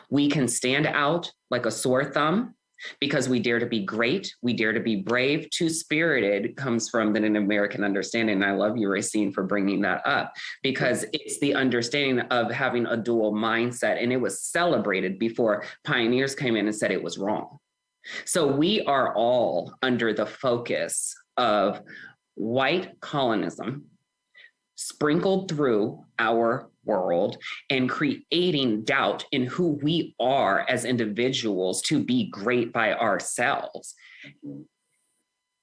We can stand out like a sore thumb because we dare to be great. We dare to be brave. Two-spirited comes from the American understanding. And I love you, Racine, for bringing that up because it's the understanding of having a dual mindset. And it was celebrated before pioneers came in and said it was wrong. So we are all under the focus of white colonism sprinkled through our world and creating doubt in who we are as individuals to be great by ourselves.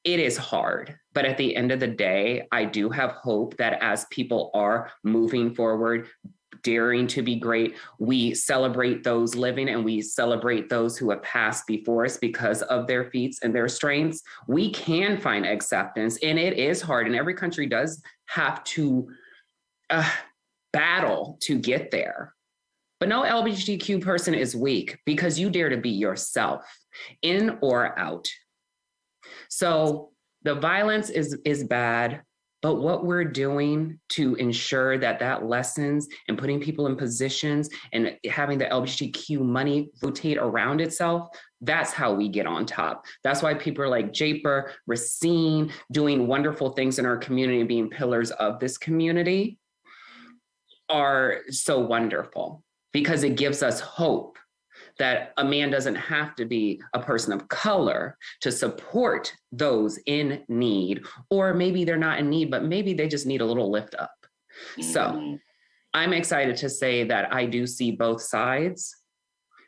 It is hard, but at the end of the day, I do have hope that as people are moving forward, daring to be great, we celebrate those living and we celebrate those who have passed before us because of their feats and their strengths. We can find acceptance, and it is hard, and every country does have to battle to get there. But no LGBTQ person is weak because you dare to be yourself, in or out. So the violence is bad. But what we're doing to ensure that that lessens and putting people in positions and having the LGBTQ money rotate around itself, that's how we get on top. That's why people are like Japer, Racine, doing wonderful things in our community and being pillars of this community are so wonderful because it gives us hope that a man doesn't have to be a person of color to support those in need, or maybe they're not in need, but maybe they just need a little lift up. So I'm excited to say that I do see both sides.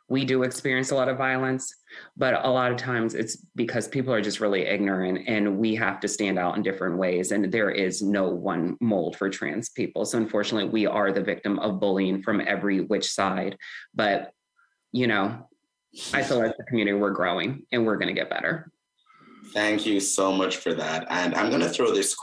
We do experience a lot of violence, but a lot of times it's because people are just really ignorant and we have to stand out in different ways. And there is no one mold for trans people. So unfortunately, we are the victim of bullying from every which side. But you know, I feel like the community, we're growing and we're going to get better. Thank you so much for that. And I'm going to throw this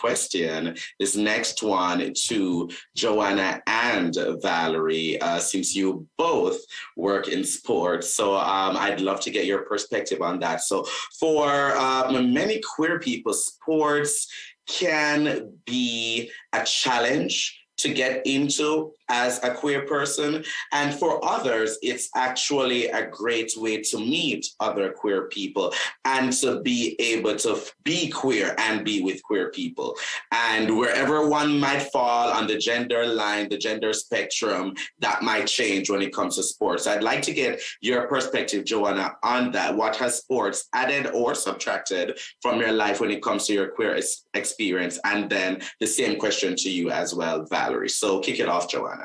next one to Joanna and Valerie, since you both work in sports. So I'd love to get your perspective on that. So for many queer people, sports can be a challenge to get into as a queer person. And for others, it's actually a great way to meet other queer people and to be able to be queer and be with queer people. And wherever one might fall on the gender line, the gender spectrum, that might change when it comes to sports. I'd like to get your perspective, Joanna, on that. What has sports added or subtracted from your life when it comes to your queer experience? And then the same question to you as well, Valerie. So kick it off, Joanna.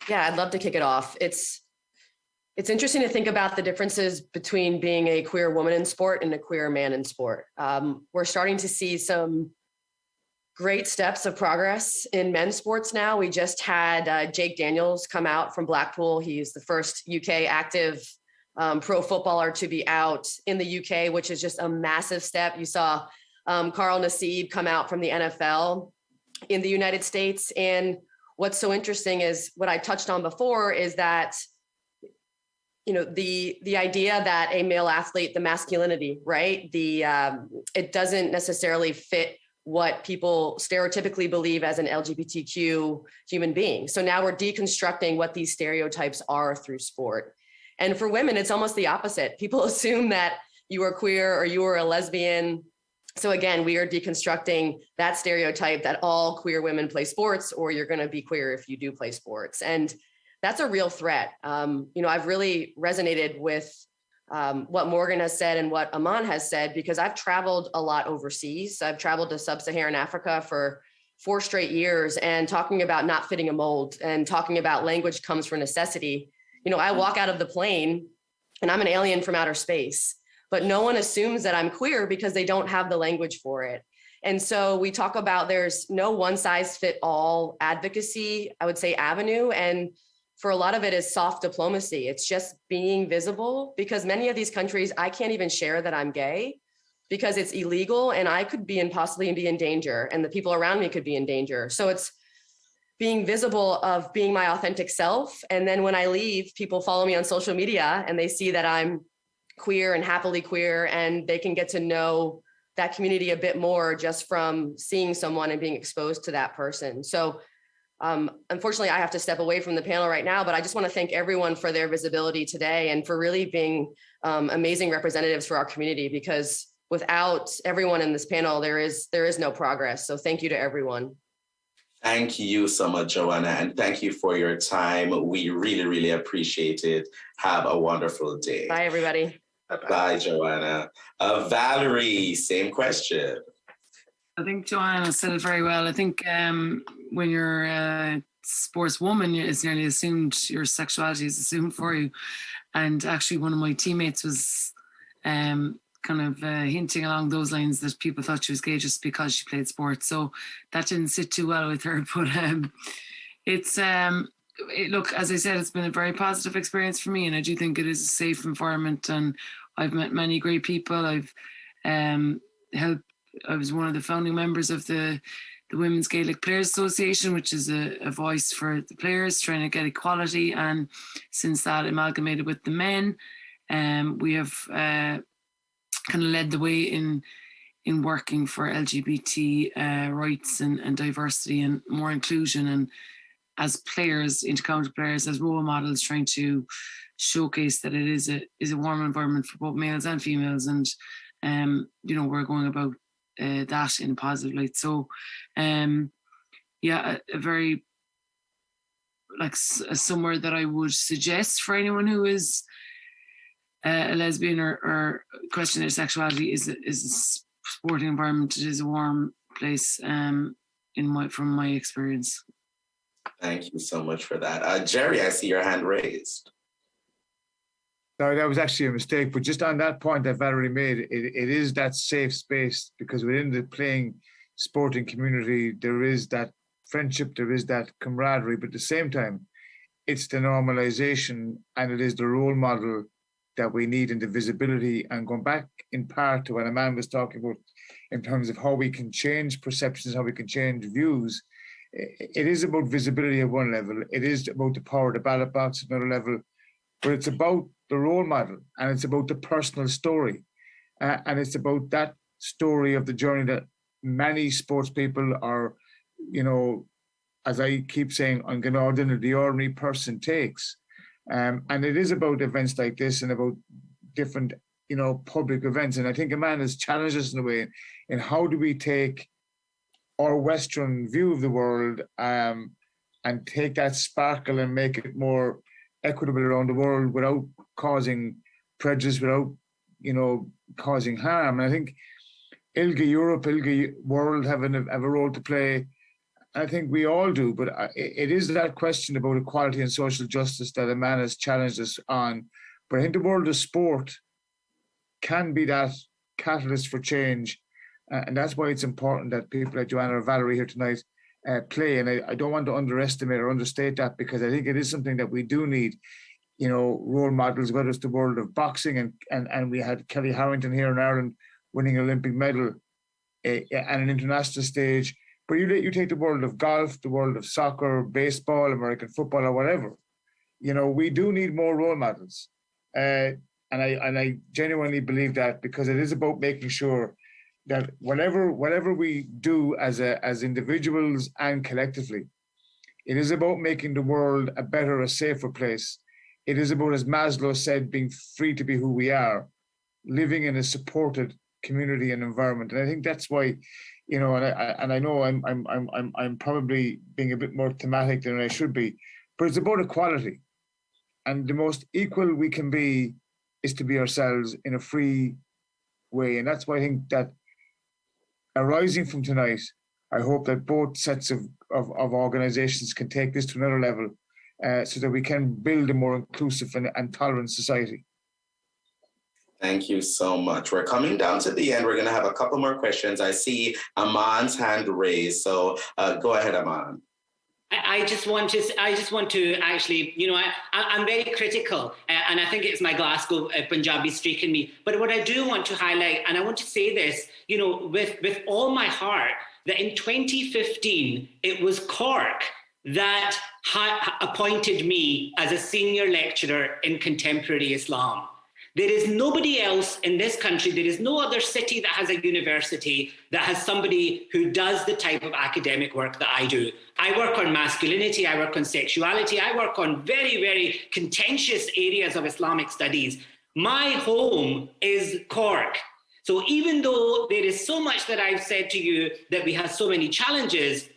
Yeah, I'd love to kick it off. It's interesting to think about the differences between being a queer woman in sport and a queer man in sport. We're starting to see some great steps of progress in men's sports now. We just had Jake Daniels come out from Blackpool. He's the first UK active pro footballer to be out in the UK, which is just a massive step. You saw Carl Nassib come out from the NFL in the United States. And what's so interesting is what I touched on before is that, you know, the idea that a male athlete, the masculinity, right? It doesn't necessarily fit what people stereotypically believe as an LGBTQ human being. So now we're deconstructing what these stereotypes are through sport. And for women, it's almost the opposite. People assume that you are queer or you are a lesbian. So again, we are deconstructing that stereotype that all queer women play sports, or you're going to be queer if you do play sports. And that's a real threat. I've really resonated with what Morgan has said and what Aman has said, because I've traveled a lot overseas. I've traveled to sub-Saharan Africa for 4 straight years, and talking about not fitting a mold and talking about language comes from necessity. I walk out of the plane and I'm an alien from outer space, but no one assumes that I'm queer because they don't have the language for it. And so we talk about there's no one size fit all advocacy, I would say, avenue. And for a lot of it is soft diplomacy. It's just being visible, because many of these countries, I can't even share that I'm gay because it's illegal, and I could possibly be in danger, and the people around me could be in danger. So it's being visible of being my authentic self. And then when I leave, people follow me on social media and they see that I'm queer and happily queer, and they can get to know that community a bit more just from seeing someone and being exposed to that person. So unfortunately, I have to step away from the panel right now, but I just want to thank everyone for their visibility today and for really being amazing representatives for our community, because without everyone in this panel, there is no progress. So thank you to everyone. Thank you so much, Joanna, and thank you for your time. We really, really appreciate it. Have a wonderful day. Bye, everybody. Bye, Joanna. Valerie, same question. I think Joanna said it very well. I think when you're a sportswoman, it's nearly assumed, your sexuality is assumed for you. And actually, one of my teammates was hinting along those lines that people thought she was gay just because she played sports. So that didn't sit too well with her. But look, as I said, it's been a very positive experience for me, and I do think it is a safe environment. And I've met many great people. I've helped. I was one of the founding members of the Women's Gaelic Players Association, which is a voice for the players trying to get equality. And since that amalgamated with the men, we have kind of led the way in working for LGBT rights and diversity and more inclusion. And as players, intercounty players, as role models, trying to showcase that it is a warm environment for both males and females. And we're going about that in a positive light. So a very somewhere that I would suggest for anyone who is a lesbian or question their sexuality is a sporting environment. It is a warm place from my experience. Thank you so much for that. Jerry, I see your hand raised. Sorry, that was actually a mistake. But just on that point that Valerie made, it is that safe space, because within the playing sporting community, there is that friendship, there is that camaraderie, but at the same time, it's the normalization and it is the role model that we need, and the visibility. And going back in part to what Aman was talking about in terms of how we can change perceptions, how we can change views, it is about visibility at one level. It is about the power of the ballot box at another level, but it's about the role model, and it's about the personal story. And it's about that story of the journey that many sports people are, as I keep saying, the ordinary person takes. And it is about events like this and about different, public events. And I think Aman has challenged us in a way in how do we take our Western view of the world and take that sparkle and make it more equitable around the world without causing prejudice, without, causing harm. And I think ILGA Europe, ILGA World have a role to play. I think we all do, but it is that question about equality and social justice that Aman has challenged us on. But I think the world of sport can be that catalyst for change. And that's why it's important that people like Joanna or Valerie here tonight play. And I don't want to underestimate or understate that, because I think it is something that we do need, role models, whether it's the world of boxing and we had Kelly Harrington here in Ireland winning an Olympic medal at an international stage. But you take the world of golf, the world of soccer, baseball, American football, or whatever. We do need more role models. And I genuinely believe that, because it is about making sure that whatever we do as individuals and collectively, it is about making the world a better, a safer place. It is about, as Maslow said, being free to be who we are, living in a supported community and environment. And I think that's why, you know, and I know I'm probably being a bit more thematic than I should be, but it's about equality. And the most equal we can be is to be ourselves in a free way. And that's why I think that arising from tonight, I hope that both sets of organizations can take this to another level so that we can build a more inclusive and tolerant society. Thank you so much. We're coming down to the end. We're going to have a couple more questions. I see Aman's hand raised. So go ahead, Aman. I just want to actually, you know, I'm very critical, and I think it's my Glasgow Punjabi streak in me. But what I do want to highlight, and I want to say this, you know, with all my heart, that in 2015, it was Cork that appointed me as a senior lecturer in contemporary Islam. There is nobody else in this country, there is no other city that has a university that has somebody who does the type of academic work that I do. I work on masculinity, I work on sexuality, I work on very, very contentious areas of Islamic studies. My home is Cork. So even though there is so much that I've said to you that we have so many challenges,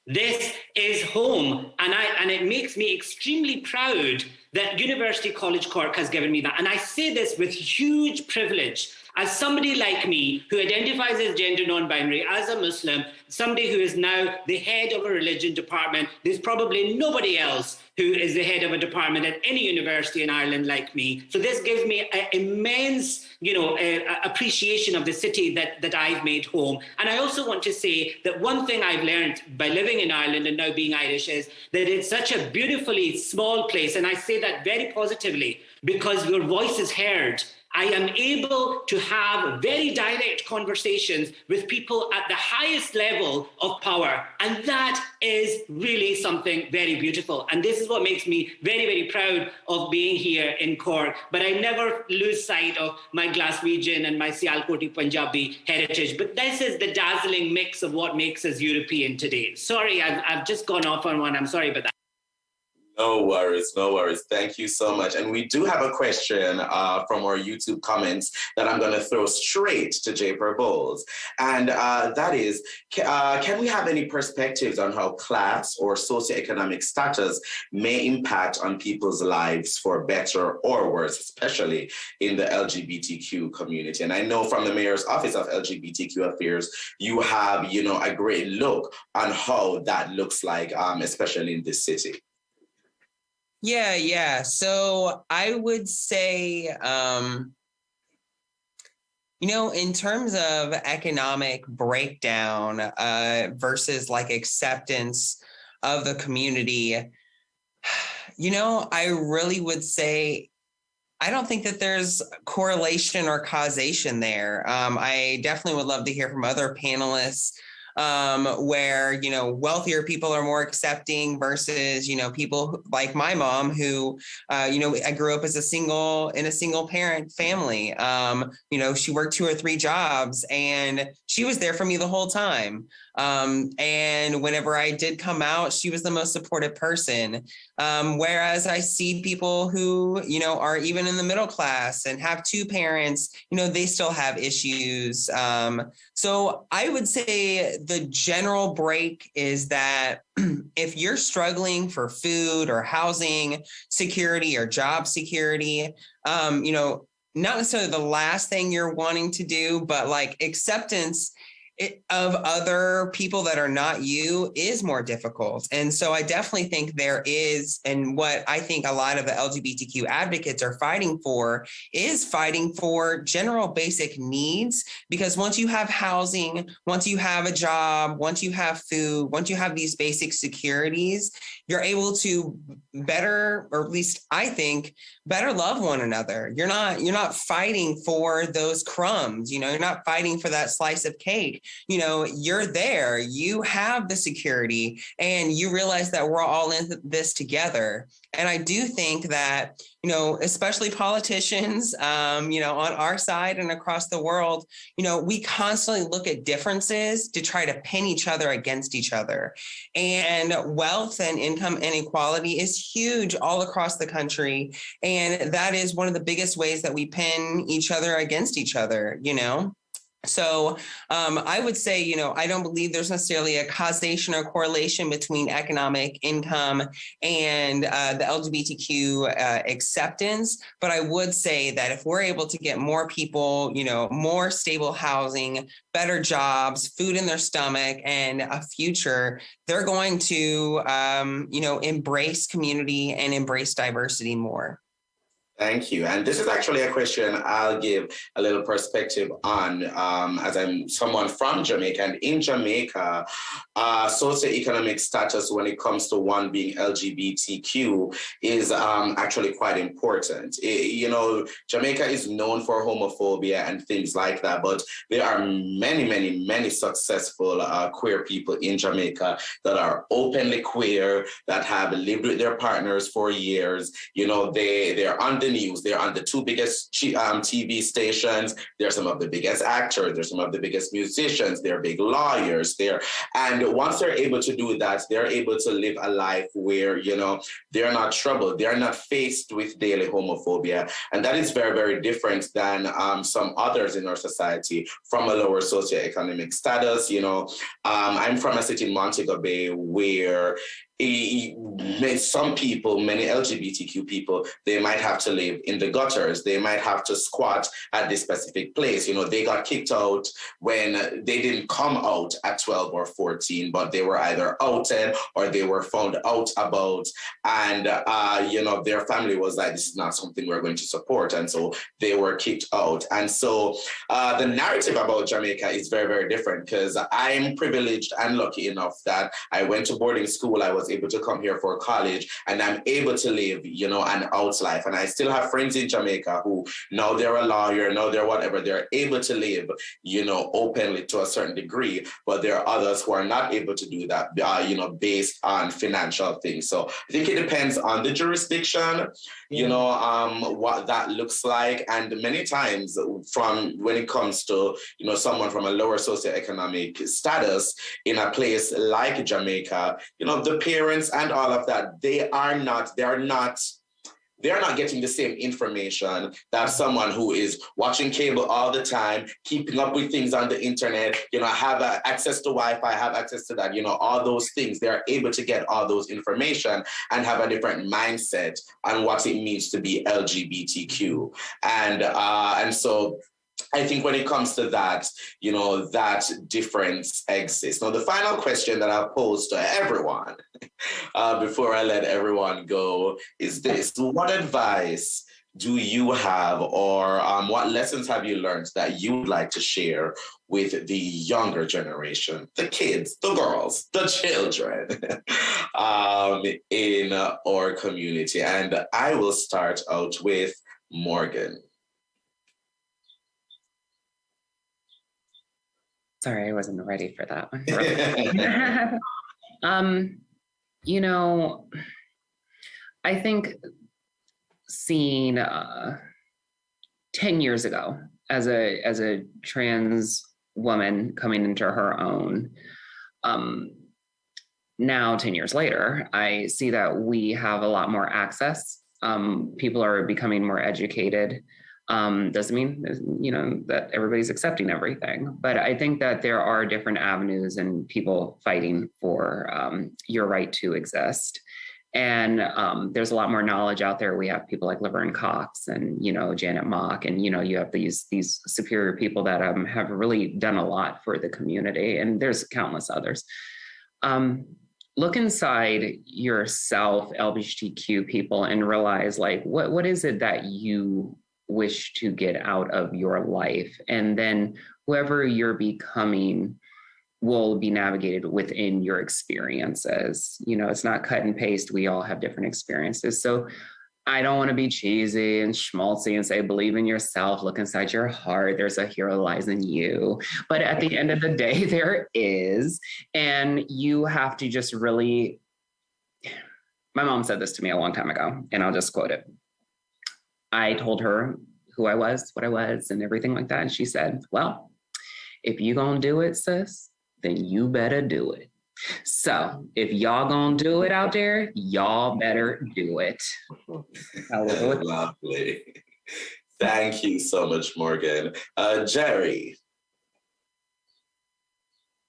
this is home. And it makes me extremely proud that University College Cork has given me that. And I say this with huge privilege. As somebody like me who identifies as gender non-binary, as a Muslim, somebody who is now the head of a religion department, there's probably nobody else who is the head of a department at any university in Ireland like me. So this gives me an immense, you know, appreciation of the city that I've made home. And I also want to say that one thing I've learned by living in Ireland and now being Irish is that it's such a beautifully small place. And I say that very positively because your voice is heard. I am able to have very direct conversations with people at the highest level of power. And that is really something very beautiful. And this is what makes me very, very proud of being here in Cork. But I never lose sight of my Glaswegian and my Sialkoti Punjabi heritage. But this is the dazzling mix of what makes us European today. Sorry, I've just gone off on one. I'm sorry about that. No worries, no worries. Thank you so much. And we do have a question from our YouTube comments that I'm going to throw straight to Japer Bowles. And that is, can we have any perspectives on how class or socioeconomic status may impact on people's lives for better or worse, especially in the LGBTQ community? And I know from the Mayor's Office of LGBTQ Affairs, you have, you know, a great look on how that looks like, especially in this city. Yeah. So I would say, you know, in terms of economic breakdown versus like acceptance of the community, you know, I really would say, I don't think that there's correlation or causation there. I definitely would love to hear from other panelists where, you know, wealthier people are more accepting versus, you know, people like my mom who, you know, I grew up as in a single parent family. You know, she worked 2 or 3 jobs and she was there for me the whole time. And whenever I did come out, she was the most supportive person. Whereas I see people who, you know, are even in the middle class and have 2 parents, you know, they still have issues. So I would say the general break is that if you're struggling for food or housing security or job security, you know, not necessarily the last thing you're wanting to do, but like acceptance of other people that are not you is more difficult. And so I definitely think there is, and what I think a lot of the LGBTQ advocates are fighting for is fighting for general basic needs, because once you have housing, once you have a job, once you have food, once you have these basic securities, you're able to better, or at least I think, better love one another. You're not fighting for those crumbs, you know, you're not fighting for that slice of cake. you're there, you have the security, and you realize that we're all in this together. And I do think that, especially politicians, on our side and across the world, we constantly look at differences to try to pin each other against each other. And wealth and income inequality is huge all across the country. And that is one of the biggest ways that we pin each other against each other, So I would say, I don't believe there's necessarily a causation or correlation between economic income and the LGBTQ acceptance. But I would say that if we're able to get more people, more stable housing, better jobs, food in their stomach, and a future, they're going to, embrace community and embrace diversity more. Thank you. And this is actually a question I'll give a little perspective on, as I'm someone from Jamaica. And in Jamaica, socioeconomic status when it comes to one being LGBTQ is actually quite important. Jamaica is known for homophobia and things like that, but there are many, many, many successful queer people in Jamaica that are openly queer, that have lived with their partners for years. They're on the news. They're on the two biggest TV stations. They're some of the biggest actors. They're some of the biggest musicians. They're big lawyers. And once they're able to do that, they're able to live a life where, they're not troubled. They're not faced with daily homophobia. And that is very, very different than some others in our society from a lower socioeconomic status. I'm from a city in Montego Bay where some people, many LGBTQ people, they might have to live in the gutters. They might have to squat at this specific place. They got kicked out when they didn't come out at 12 or 14, but they were either outed or they were found out about. And, their family was like, this is not something we're going to support. And so they were kicked out. And so the narrative about Jamaica is very, very different, because I'm privileged and lucky enough that I went to boarding school. I was able to come here for college, and I'm able to live, an out life. And I still have friends in Jamaica who, now they're a lawyer, now they're whatever, they're able to live, openly to a certain degree, but there are others who are not able to do that, based on financial things. So I think it depends on the jurisdiction, what that looks like. And many times from when it comes to, someone from a lower socioeconomic status in a place like Jamaica, the parents and all of that, they're not getting the same information that someone who is watching cable all the time, keeping up with things on the internet, have access to Wi-Fi, have access to that, all those things. They're able to get all those information and have a different mindset on what it means to be LGBTQ. And so I think when it comes to that, that difference exists. Now, the final question that I'll pose to everyone before I let everyone go is this: what advice do you have, or what lessons have you learned that you would like to share with the younger generation, the kids, the girls, the children in our community? And I will start out with Morgan. Sorry, I wasn't ready for that one. I think seeing 10 years ago as a trans woman coming into her own, now 10 years later, I see that we have a lot more access. People are becoming more educated. Doesn't mean, that everybody's accepting everything, but I think that there are different avenues and people fighting for your right to exist. And there's a lot more knowledge out there. We have people like Laverne Cox and, Janet Mock, and, you have these superior people that have really done a lot for the community, and there's countless others. Look inside yourself, LGBTQ people, and realize, like, what is it that you wish to get out of your life? And then whoever you're becoming will be navigated within your experiences. It's not cut and paste. We all have different experiences. So I don't want to be cheesy and schmaltzy and say, believe in yourself, look inside your heart. There's a hero lies in you. But at the end of the day, there is. And you have to just really, my mom said this to me a long time ago, and I'll just quote it. I told her who I was, what I was, and everything like that. And she said, well, if you gonna do it, sis, then you better do it. So if y'all gonna do it out there, y'all better do it. Lovely. Thank you so much, Morgan. Jerry.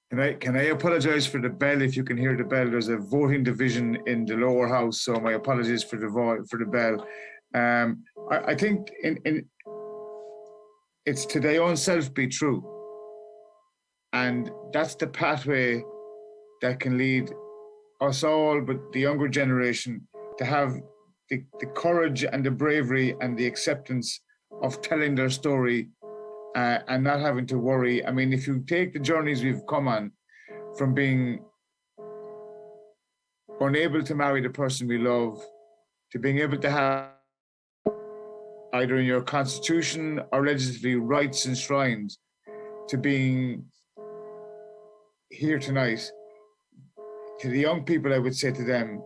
Can I apologize for the bell? If you can hear the bell, there's a voting division in the lower house, so my apologies for the bell. I think it's to their own self be true, and that's the pathway that can lead us all, but the younger generation, to have the courage and the bravery and the acceptance of telling their story and not having to worry. I mean, if you take the journeys we've come on, from being unable to marry the person we love, to being able to have either in your constitution or legislatively rights enshrined, to being here tonight, to the young people, I would say to them,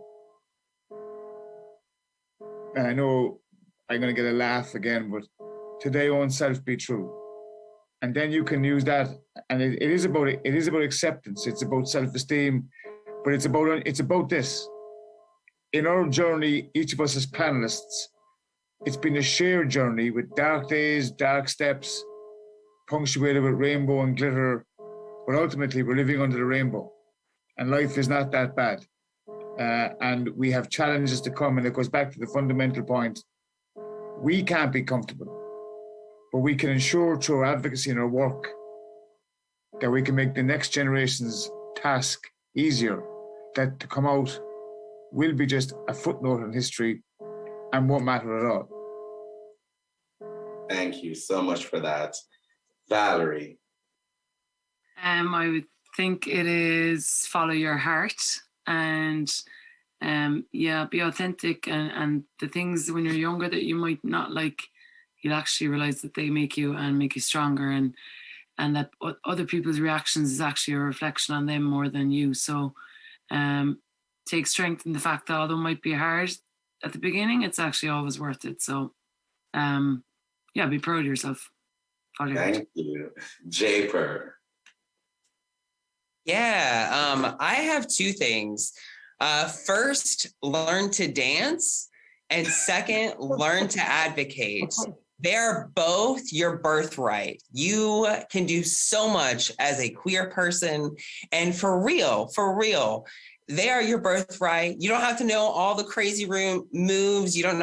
and I know I'm going to get a laugh again, but to their own self be true. And then you can use that, and it is about acceptance. It's about self-esteem, but it's about this. In our journey, each of us as panelists, it's been a shared journey with dark days, dark steps, punctuated with rainbow and glitter, but ultimately we're living under the rainbow. And life is not that bad. And we have challenges to come, and it goes back to the fundamental point. We can't be comfortable, but we can ensure through our advocacy and our work that we can make the next generation's task easier, that to come out will be just a footnote in history and won't matter at all. Thank you so much for that. Valerie. I would think it is follow your heart and be authentic, and the things when you're younger that you might not like, you'll actually realize that they make you stronger, and that other people's reactions is actually a reflection on them more than you. So take strength in the fact that although it might be hard at the beginning, it's actually always worth it. So be proud of yourself. Thank you. Japer. Yeah, I have two things. First, learn to dance. And second, learn to advocate. They're both your birthright. You can do so much as a queer person. And for real, they are your birthright. You don't have to know all the crazy moves. You don't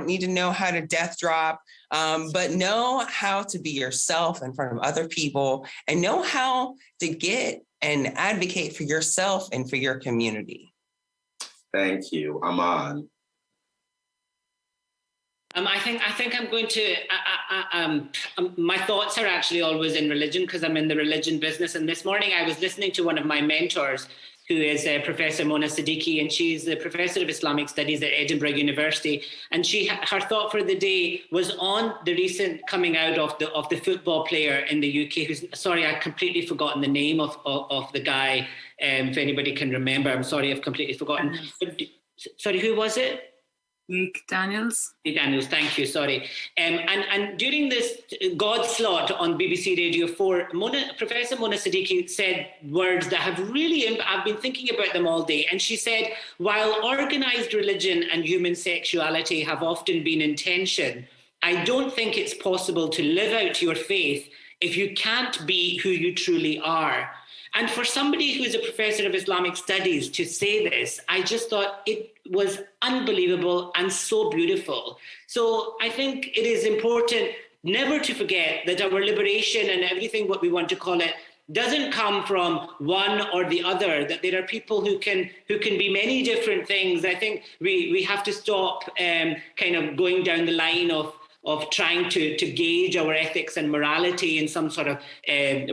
need to know how to death drop, but know how to be yourself in front of other people, and know how to get and advocate for yourself and for your community. Thank you. Aman. I think I'm going to, my thoughts are actually always in religion because I'm in the religion business. And this morning I was listening to one of my mentors, who is Professor Mona Siddiqui, and she's the professor of Islamic Studies at Edinburgh University. And her thought for the day was on the recent coming out of the football player in the UK, who's, sorry, I've completely forgotten the name of the guy. If anybody can remember, I'm sorry, I've completely forgotten. But, sorry, who was it? Nick Daniels. Nick Daniels, thank you, sorry. And during this God slot on BBC Radio 4, Professor Mona Siddiqui said words that have really, I've been thinking about them all day. And she said, while organised religion and human sexuality have often been in tension, I don't think it's possible to live out your faith if you can't be who you truly are. And for somebody who's a professor of Islamic studies to say this, I just thought it was unbelievable and so beautiful. So I think it is important never to forget that our liberation and everything, what we want to call it, doesn't come from one or the other, that there are people who can be many different things. I think we have to stop kind of going down the line of trying to gauge our ethics and morality in some sort of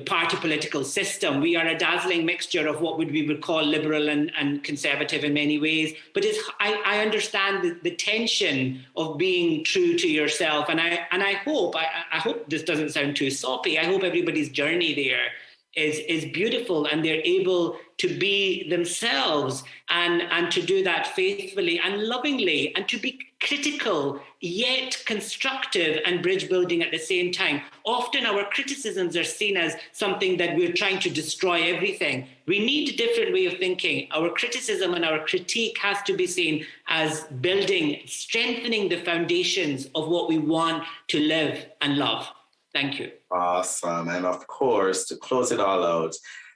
party political system. We are a dazzling mixture of what we would call liberal and conservative in many ways. But I understand the tension of being true to yourself. And I hope this doesn't sound too soppy. I hope everybody's journey there is beautiful, and they're able to be themselves and to do that faithfully and lovingly, and to be critical yet constructive and bridge building at the same time. Often our criticisms are seen as something that we're trying to destroy everything. We need a different way of thinking. Our criticism and our critique has to be seen as building, strengthening the foundations of what we want to live and love. Thank you. Awesome. And of course, to close it all out,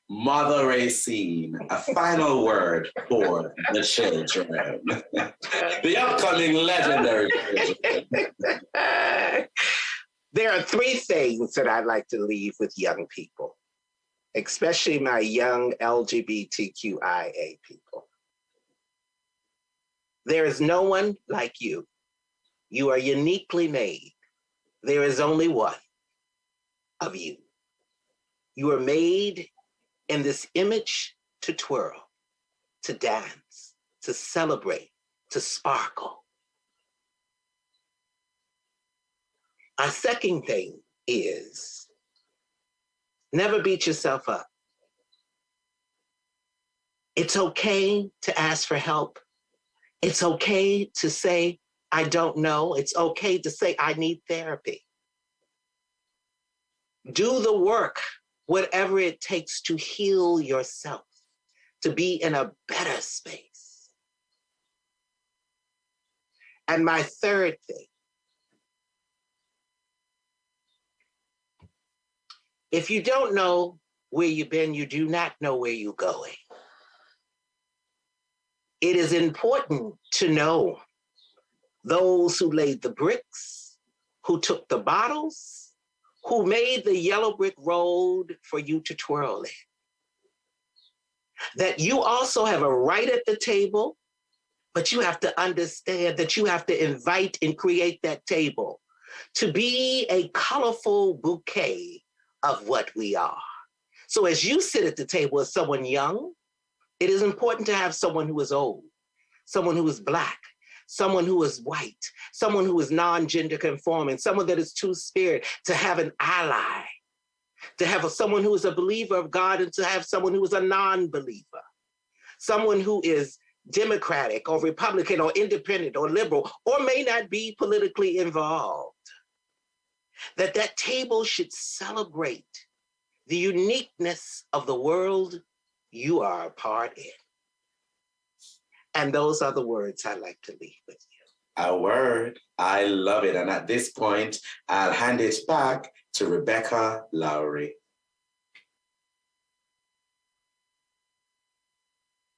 Mother Racine, a final word for the children. The upcoming legendary children. There are three things that I'd like to leave with young people, especially my young LGBTQIA people. There is no one like you. You are uniquely made. There is only one of you. You are made in this image to twirl, to dance, to celebrate, to sparkle. Our second thing is never beat yourself up. It's okay to ask for help. It's okay to say, I don't know. It's okay to say, I need therapy. Do the work, whatever it takes to heal yourself, to be in a better space. And my third thing, if you don't know where you've been, you do not know where you're going. It is important to know those who laid the bricks, who took the bottles, who made the yellow brick road for you to twirl in. That you also have a right at the table, but you have to understand that you have to invite and create that table to be a colorful bouquet of what we are. So as you sit at the table as someone young, it is important to have someone who is old, someone who is Black, someone who is white, someone who is non-gender conforming, someone that is two-spirit, to have an ally, to have someone who is a believer of God, and to have someone who is a non-believer, someone who is Democratic or Republican or independent or liberal, or may not be politically involved. That table should celebrate the uniqueness of the world you are a part in. And those are the words I'd like to leave with you. A word. I love it. And at this point, I'll hand it back to Rebecca Lowry.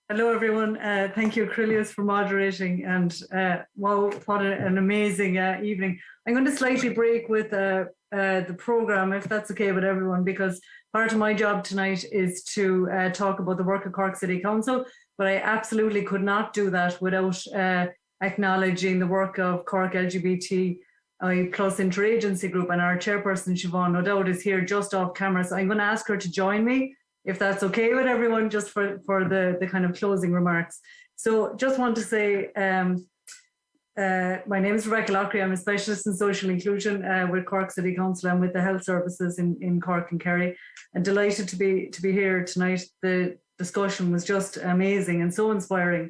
Hello, everyone. Thank you, Crilius, for moderating. And wow, what an amazing evening. I'm going to slightly break with the program, if that's okay with everyone, because part of my job tonight is to talk about the work of Cork City Council, but I absolutely could not do that without acknowledging the work of Cork LGBTI+ Interagency Group, and our chairperson, Siobhan, no doubt, is here just off camera. So I'm going to ask her to join me, if that's okay with everyone, just for the kind of closing remarks. So just want to say, my name is Rebecca Lowry. I'm a specialist in social inclusion with Cork City Council and with the health services in Cork and Kerry. And delighted to be here tonight. The discussion was just amazing and so inspiring.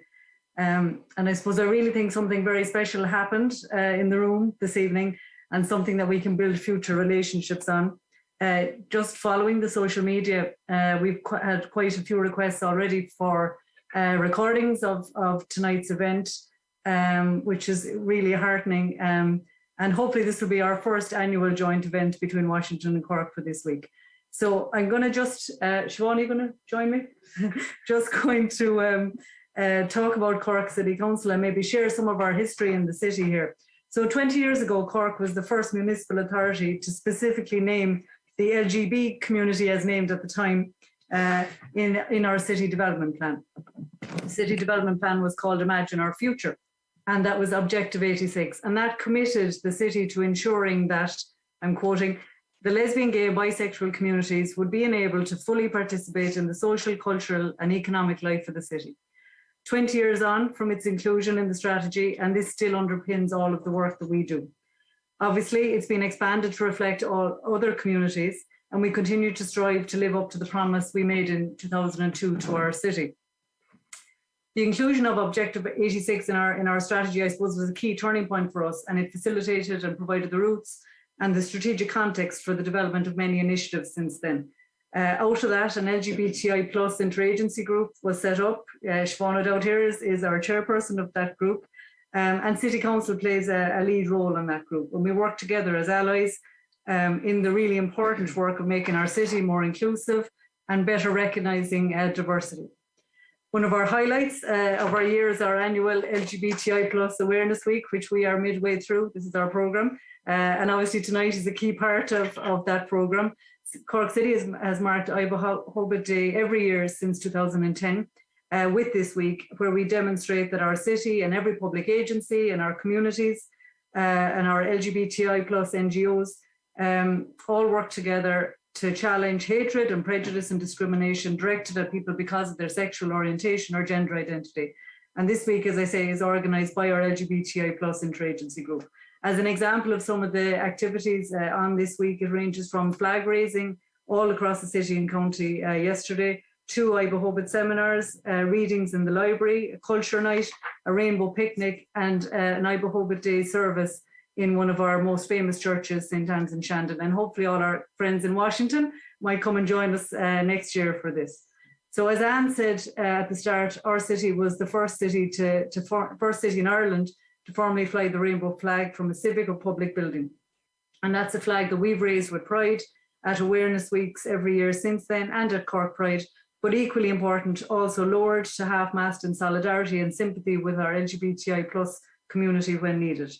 And I suppose I really think something very special happened in the room this evening, and something that we can build future relationships on. Just following the social media, we've had quite a few requests already for recordings of tonight's event, which is really heartening. And hopefully this will be our first annual joint event between Washington and Cork for this week. So I'm going to just, Siobhan, are you going to join me? Just going to talk about Cork City Council and maybe share some of our history in the city here. So 20 years ago, Cork was the first municipal authority to specifically name the LGB community, as named at the time, in our city development plan. The city development plan was called Imagine Our Future. and that was Objective 86. And that committed the city to ensuring that, I'm quoting, the lesbian, gay, bisexual communities would be enabled to fully participate in the social, cultural, and economic life of the city. 20 years on from its inclusion in the strategy, and this still underpins all of the work that we do. Obviously, it's been expanded to reflect all other communities, and we continue to strive to live up to the promise we made in 2002 to our city. The inclusion of Objective 86 in our strategy, I suppose, was a key turning point for us, and it facilitated and provided the roots and the strategic context for the development of many initiatives since then. Out of that, an LGBTI plus interagency group was set up. Siobhan O'Dowd here is our chairperson of that group, and City Council plays a lead role in that group. And we work together as allies in the really important work of making our city more inclusive and better recognising diversity. One of our highlights of our year is our annual LGBTI plus awareness week, which we are midway through. This is our programme. And obviously tonight is a key part of that programme. Cork City has marked Biphobia Day every year since 2010 with this week, where we demonstrate that our city and every public agency and our communities and our LGBTI plus NGOs all work together to challenge hatred and prejudice and discrimination directed at people because of their sexual orientation or gender identity. And this week, as I say, is organised by our LGBTI plus interagency group. As an example of some of the activities on this week, it ranges from flag raising all across the city and county yesterday, 2 Biphobia seminars, readings in the library, a culture night, a rainbow picnic, and an Biphobia Day service in one of our most famous churches, St. Anne's in Shandon. And hopefully all our friends in Washington might come and join us next year for this. So as Anne said at the start, our city was the first city first city in Ireland to formally fly the rainbow flag from a civic or public building. And that's a flag that we've raised with pride at awareness weeks every year since then and at Cork Pride, but equally important, also lowered to half-mast in solidarity and sympathy with our LGBTI plus community when needed.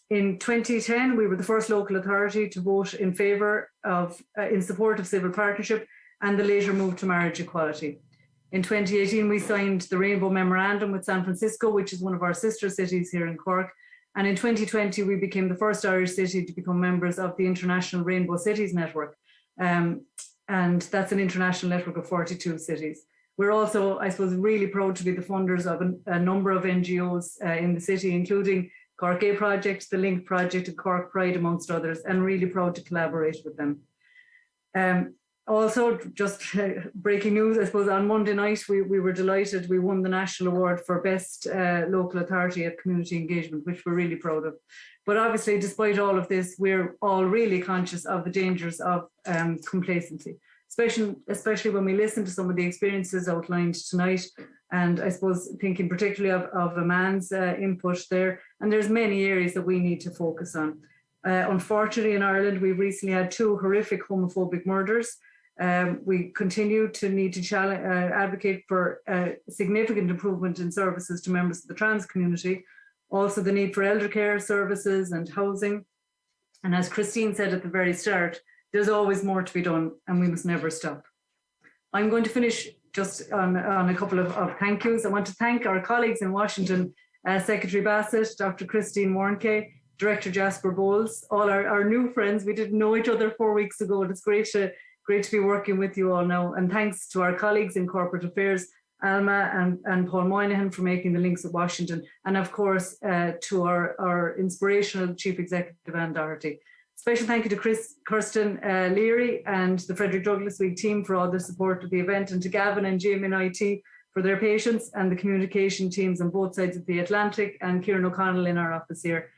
In 2010, we were the first local authority to vote in favour of, in support of civil partnership and the later move to marriage equality. In 2018, we signed the Rainbow Memorandum with San Francisco, which is one of our sister cities here in Cork. And in 2020, we became the first Irish city to become members of the International Rainbow Cities Network. And that's an international network of 42 cities. We're also, I suppose, really proud to be the funders of a number of NGOs in the city, including Cork Gay Project, the Link Project, and Cork Pride, amongst others, and really proud to collaborate with them. Also, just breaking news, I suppose on Monday night, we were delighted. We won the National Award for Best Local Authority at Community Engagement, which we're really proud of. But obviously, despite all of this, we're all really conscious of the dangers of complacency, especially when we listen to some of the experiences outlined tonight. And I suppose thinking particularly of a man's input there. And there's many areas that we need to focus on. Unfortunately, in Ireland, we've recently had 2 horrific homophobic murders. We continue to need to advocate for significant improvement in services to members of the trans community, also the need for elder care services and housing. And as Christine said at the very start, there's always more to be done and we must never stop. I'm going to finish just on a couple of thank yous. I want to thank our colleagues in Washington, Secretary Bassett, Dr. Christine Warnke, Director Jasper Bowles, all our new friends. We didn't know each other 4 weeks ago, and it's great to be working with you all now. And thanks to our colleagues in Corporate Affairs, Alma and Paul Moynihan, for making the links with Washington. And of course, to our inspirational Chief Executive, Anne Doherty. Special thank you to Kirsten Leary and the Frederick Douglass Week team for all the support of the event, and to Gavin and Jim in IT for their patience, and the communication teams on both sides of the Atlantic, and Kieran O'Connell in our office here.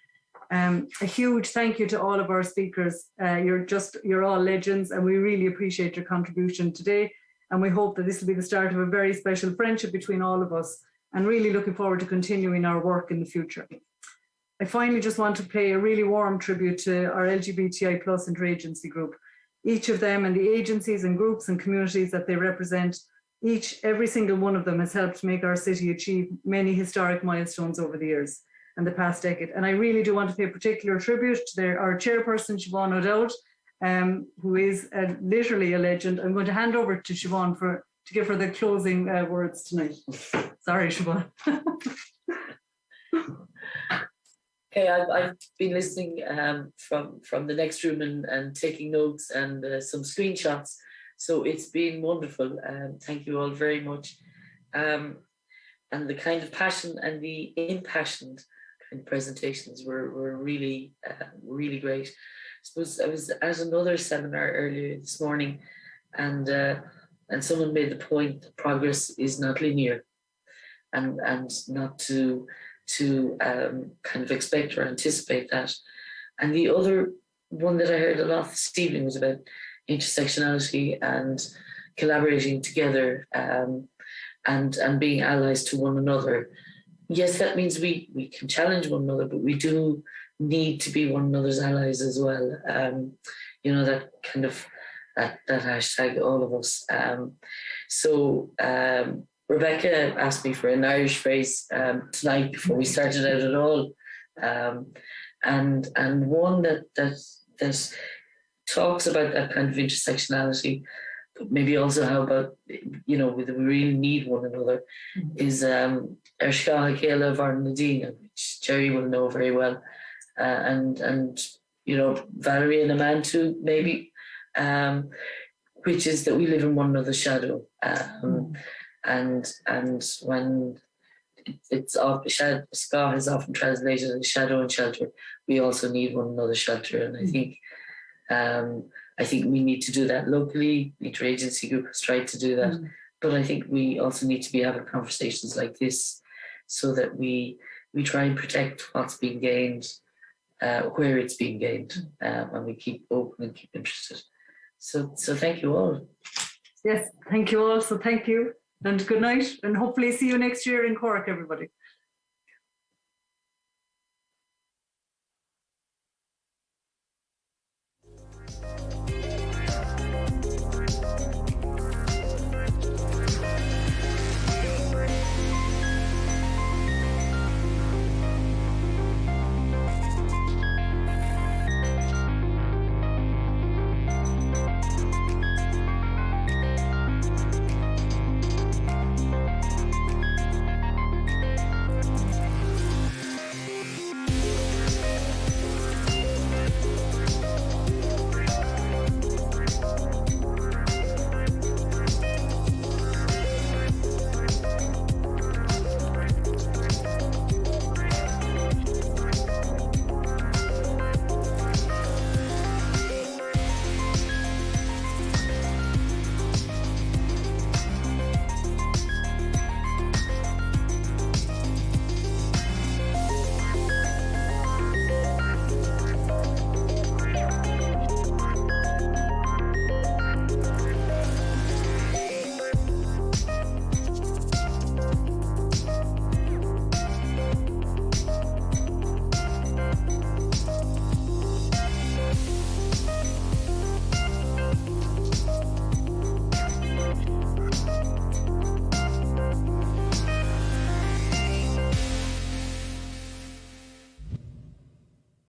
A huge thank you to all of our speakers. You're all legends, and we really appreciate your contribution today. And we hope that this will be the start of a very special friendship between all of us, and really looking forward to continuing our work in the future. I finally just want to pay a really warm tribute to our LGBTI plus interagency group. Each of them and the agencies and groups and communities that they represent, every single one of them has helped make our city achieve many historic milestones over the years and the past decade. And I really do want to pay particular tribute to our chairperson, Siobhan O'Dowd, who is literally a legend. I'm going to hand over to Siobhan to give her the closing words tonight. Sorry, Siobhan. Okay, I've been listening from the next room and taking notes and some screenshots. So it's been wonderful. Thank you all very much. And the kind of passion and the impassioned kind of presentations were really, really great. I suppose I was at another seminar earlier this morning, and someone made the point that progress is not linear, and not to kind of expect or anticipate that. And the other one that I heard a lot this evening was about intersectionality and collaborating together, and being allies to one another. Yes, that means we can challenge one another, but we do need to be one another's allies as well. That kind of that hashtag all of us. Rebecca asked me for an Irish phrase tonight before we started out at all, and one that talks about that kind of intersectionality, but maybe also how about we really need one another, is Ershka Hakela Varnadina, which Jerry will know very well, and Valerie and Amantu maybe, which is that we live in one another's shadow. And when it's often, Ska is often translated as shadow and shelter, we also need one another's shelter. And I think we need to do that locally. The interagency group has tried to do that, but I think we also need to be having conversations like this, so that we try and protect what's being gained, where it's being gained, and we keep open and keep interested. So thank you all. Yes, thank you all. So thank you. And good night, and hopefully see you next year in Cork, everybody.